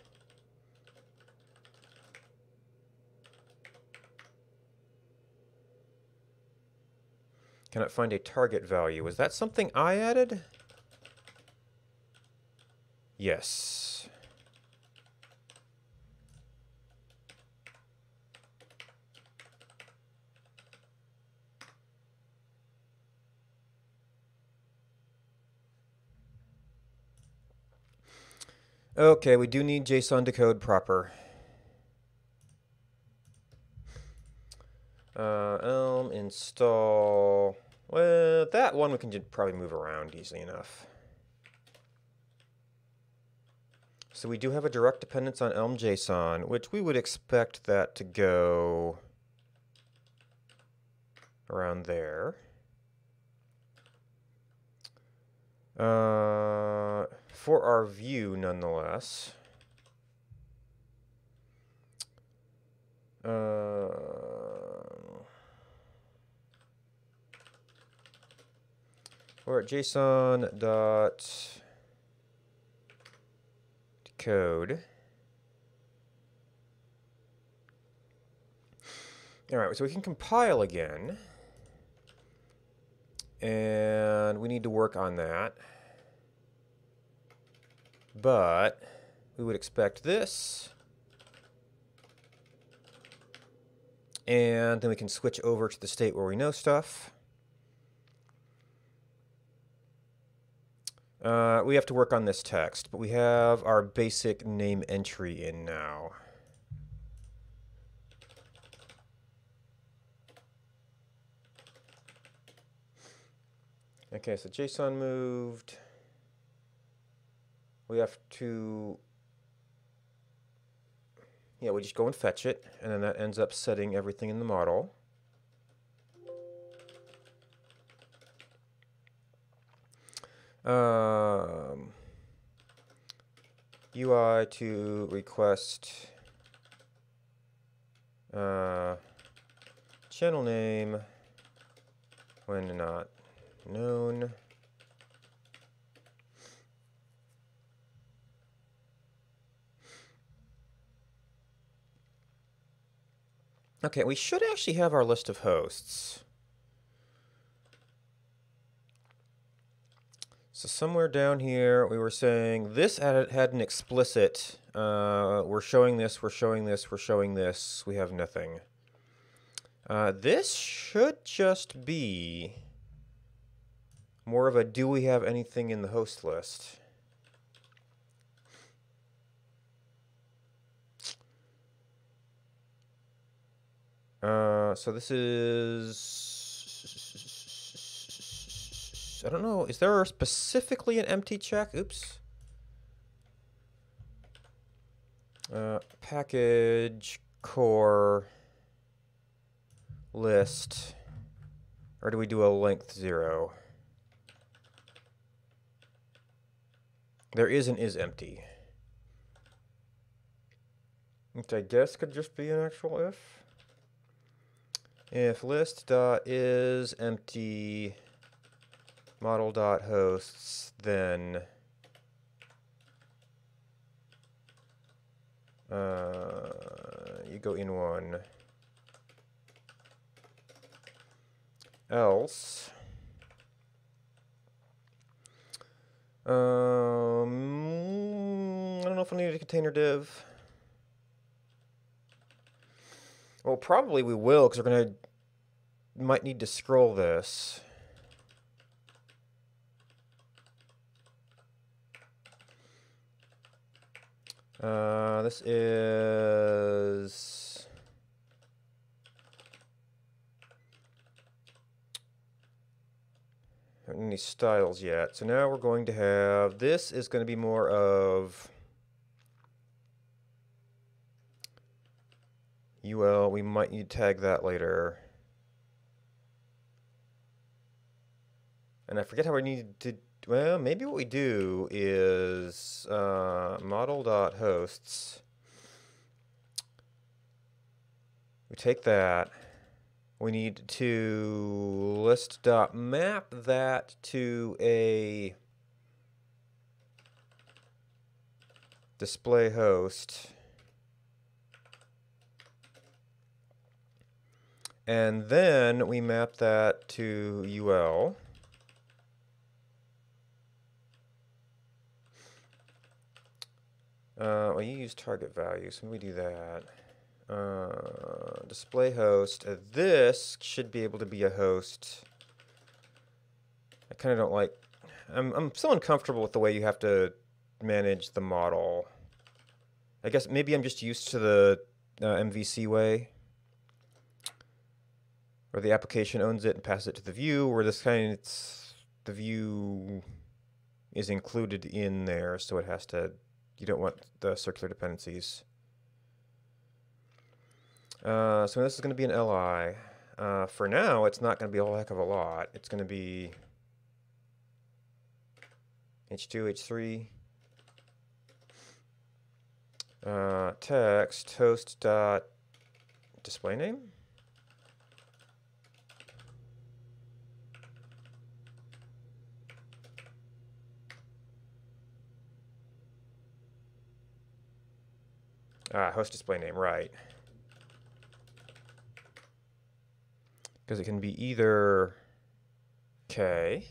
Cannot find a target value. Was that something I added? Yes. Okay, we do need JSON decode proper. Elm install. Well, that one we can just probably move around easily enough. So we do have a direct dependence on Elm JSON, which we would expect that to go around there. For our view, nonetheless. We're at JSON dot decode. All right, so we can compile again. And we need to work on that. But we would expect this. And then we can switch over to the state where we know stuff. We have to work on this text, but we have our basic name entry in now. Okay, so JSON moved. We have to, yeah, we just go and fetch it, and then that ends up setting everything in the model. UI to request channel name when not known. Okay, we should actually have our list of hosts. So somewhere down here, we were saying this had an explicit, we're showing this, we're showing this, we're showing this, we have nothing. This should just be more of a do we have anything in the host list? So this is, I don't know, is there specifically an empty check? Oops. Package, core, list, or do we do a length 0? There is an is empty, which I guess could just be an actual if. If list dot is empty model dot hosts, then you go in one. Else, I don't know if I need a container div. Well, probably we will, because we're might need to scroll this. This is not any styles yet. So now we're going to have, this is going to be more of UL. We might need to tag that later. And I forget how we need to, well, maybe what we do is model.hosts. We take that. We need to list.map that to a display host. And then we map that to UL. Well, you use target values. When we do that, display host. This should be able to be a host. I kind of don't like. I'm so uncomfortable with the way you have to manage the model. I guess maybe I'm just used to the MVC way, where the application owns it and passes it to the view. Where this kind, the view is included in there, so it has to. You don't want the circular dependencies. So this is going to be an LI. For now, it's not going to be a whole heck of a lot. It's going to be H2, H3. Text host dot display name. Host display name, right. Because it can be either K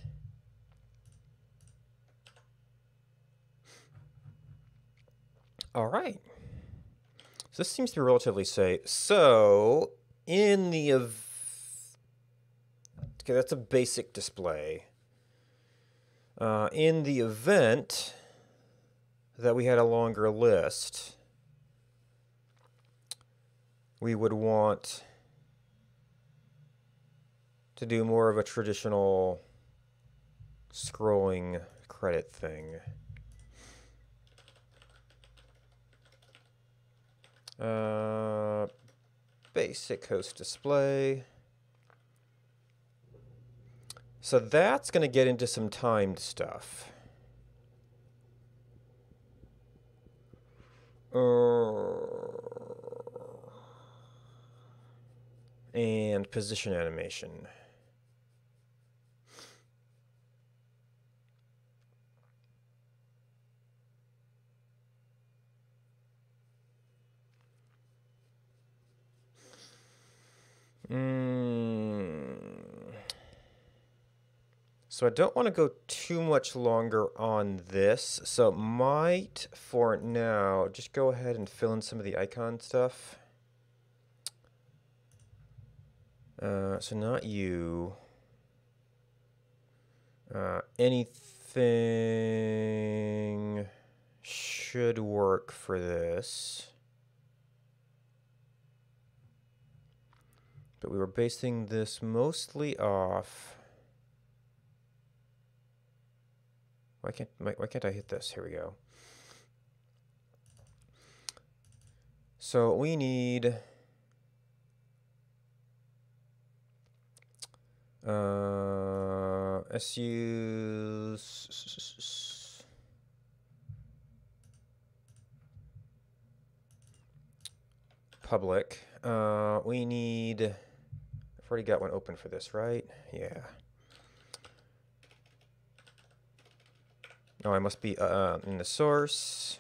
all right. So this seems to be relatively safe. So in the okay, that's a basic display. In the event that we had a longer list, we would want to do more of a traditional scrolling credit thing. Basic host display. So that's going to get into some timed stuff. And position animation. So I don't want to go too much longer on this, so might, for now, just go ahead and fill in some of the icon stuff. So not you. Anything should work for this. But we were basing this mostly off... Why can't I hit this? Here we go. So we need SU public. We need... I've already got one open for this, right? Yeah. Oh, I must be in the source.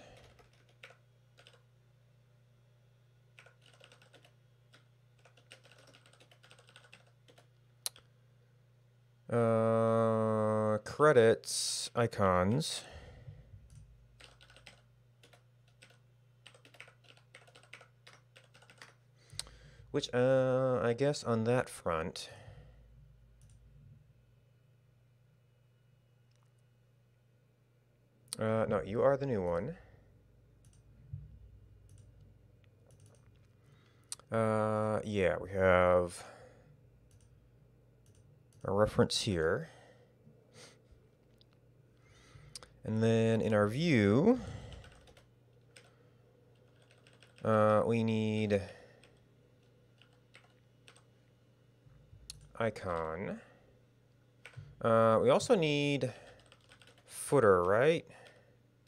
Credits, icons. Which, I guess on that front... no, you are the new one. Yeah, we have a reference here. And then in our view, we need icon. We also need footer, right?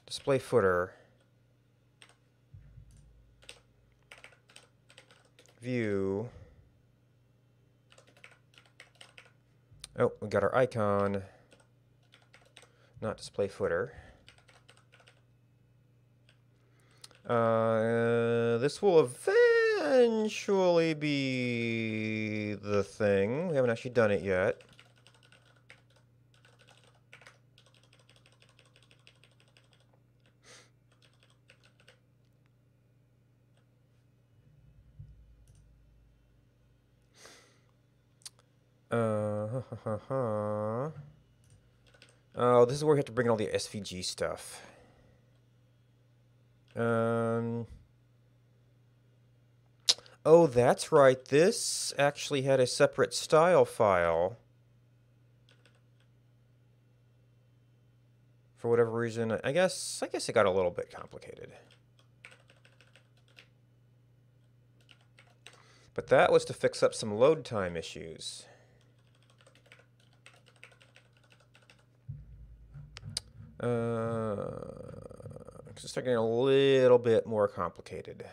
Display footer. View. Oh, we got our icon. Not display footer. This will eventually be the thing. We haven't actually done it yet. Oh, this is where we have to bring in all the SVG stuff. Oh, that's right. This actually had a separate style file. For whatever reason, I guess it got a little bit complicated. But that was to fix up some load time issues. It's starting getting a little bit more complicated.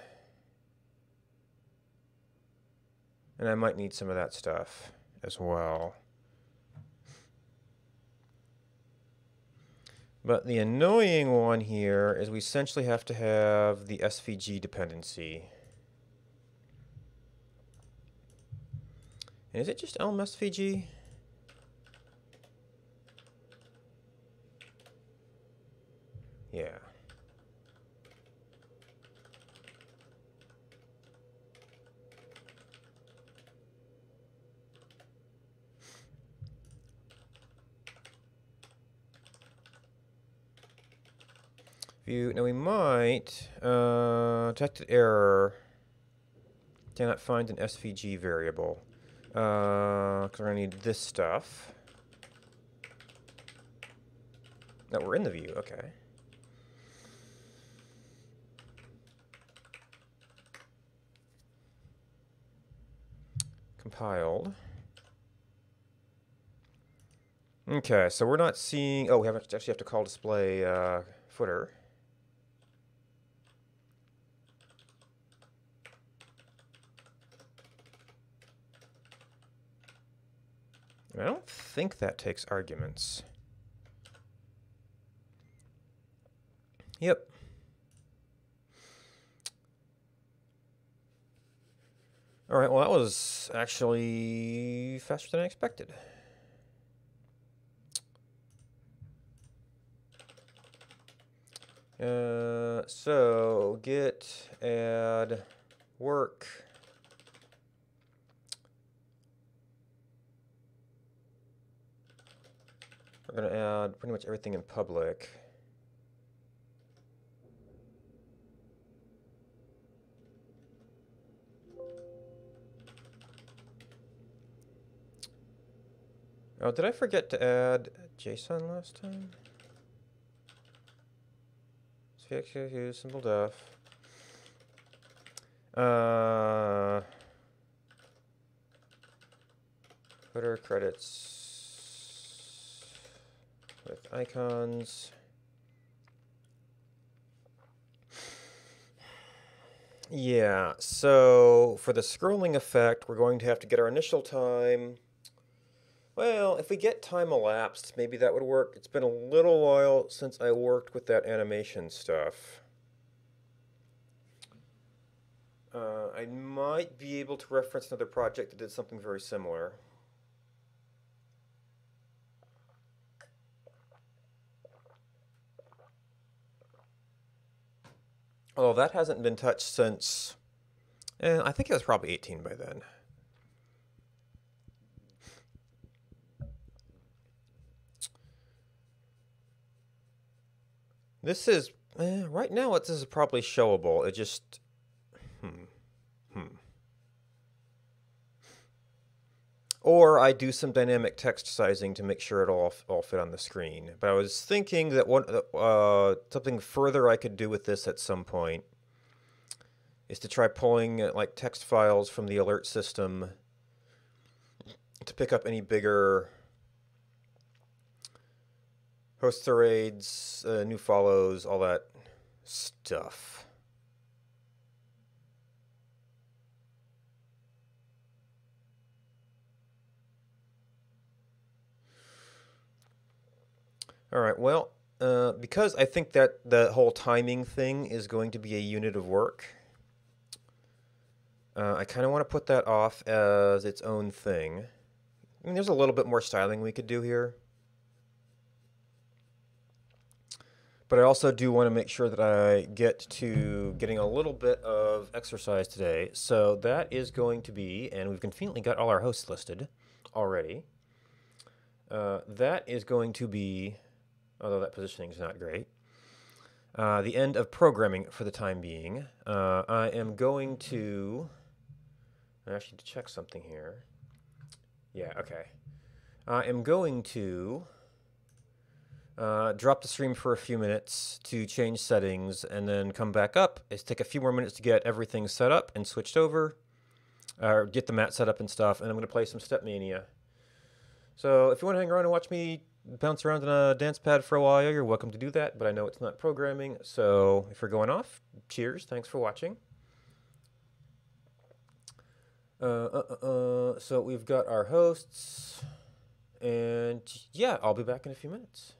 And I might need some of that stuff as well. But the annoying one here is we essentially have to have the SVG dependency. And is it just Elm SVG? Yeah. View. Now we might detected error. Cannot find an SVG variable. Because we're gonna need this stuff. No, we're in the view. Okay. Compiled. Okay, so we're not seeing... Oh, we actually have to call display footer. I don't think that takes arguments. Yep. All right, well, that was actually faster than I expected. So git add work. We're going to add pretty much everything in public. Oh, did I forget to add JSON last time? Use simple def. Footer credits with icons. Yeah, so for the scrolling effect, we're going to have to get our initial time. Well, if we get time elapsed, maybe that would work. It's been a little while since I worked with that animation stuff. I might be able to reference another project that did something very similar. Although that hasn't been touched since, I think it was probably 18 by then. This is, right now this is probably showable. It just, Or I do some dynamic text sizing to make sure it'll all fit on the screen. But I was thinking that something further I could do with this at some point is to try pulling like text files from the alert system to pick up any bigger hosts or raids, new follows, all that stuff. All right, well, because I think that the whole timing thing is going to be a unit of work, I kind of want to put that off as its own thing. I mean, there's a little bit more styling we could do here. But I also do want to make sure that I get to getting a little bit of exercise today. So that is going to be, and we've conveniently got all our hosts listed already. That is going to be, although that positioning is not great, the end of programming for the time being. I am going to, I actually need to check something here. Yeah, okay. I am going to drop the stream for a few minutes to change settings and then come back up. It's take a few more minutes to get everything set up and switched over, or get the mat set up and stuff, and I'm going to play some Stepmania. So if you want to hang around and watch me bounce around on a dance pad for a while, you're welcome to do that, but I know it's not programming, so if you're going off, cheers, thanks for watching. So we've got our hosts, and yeah, I'll be back in a few minutes.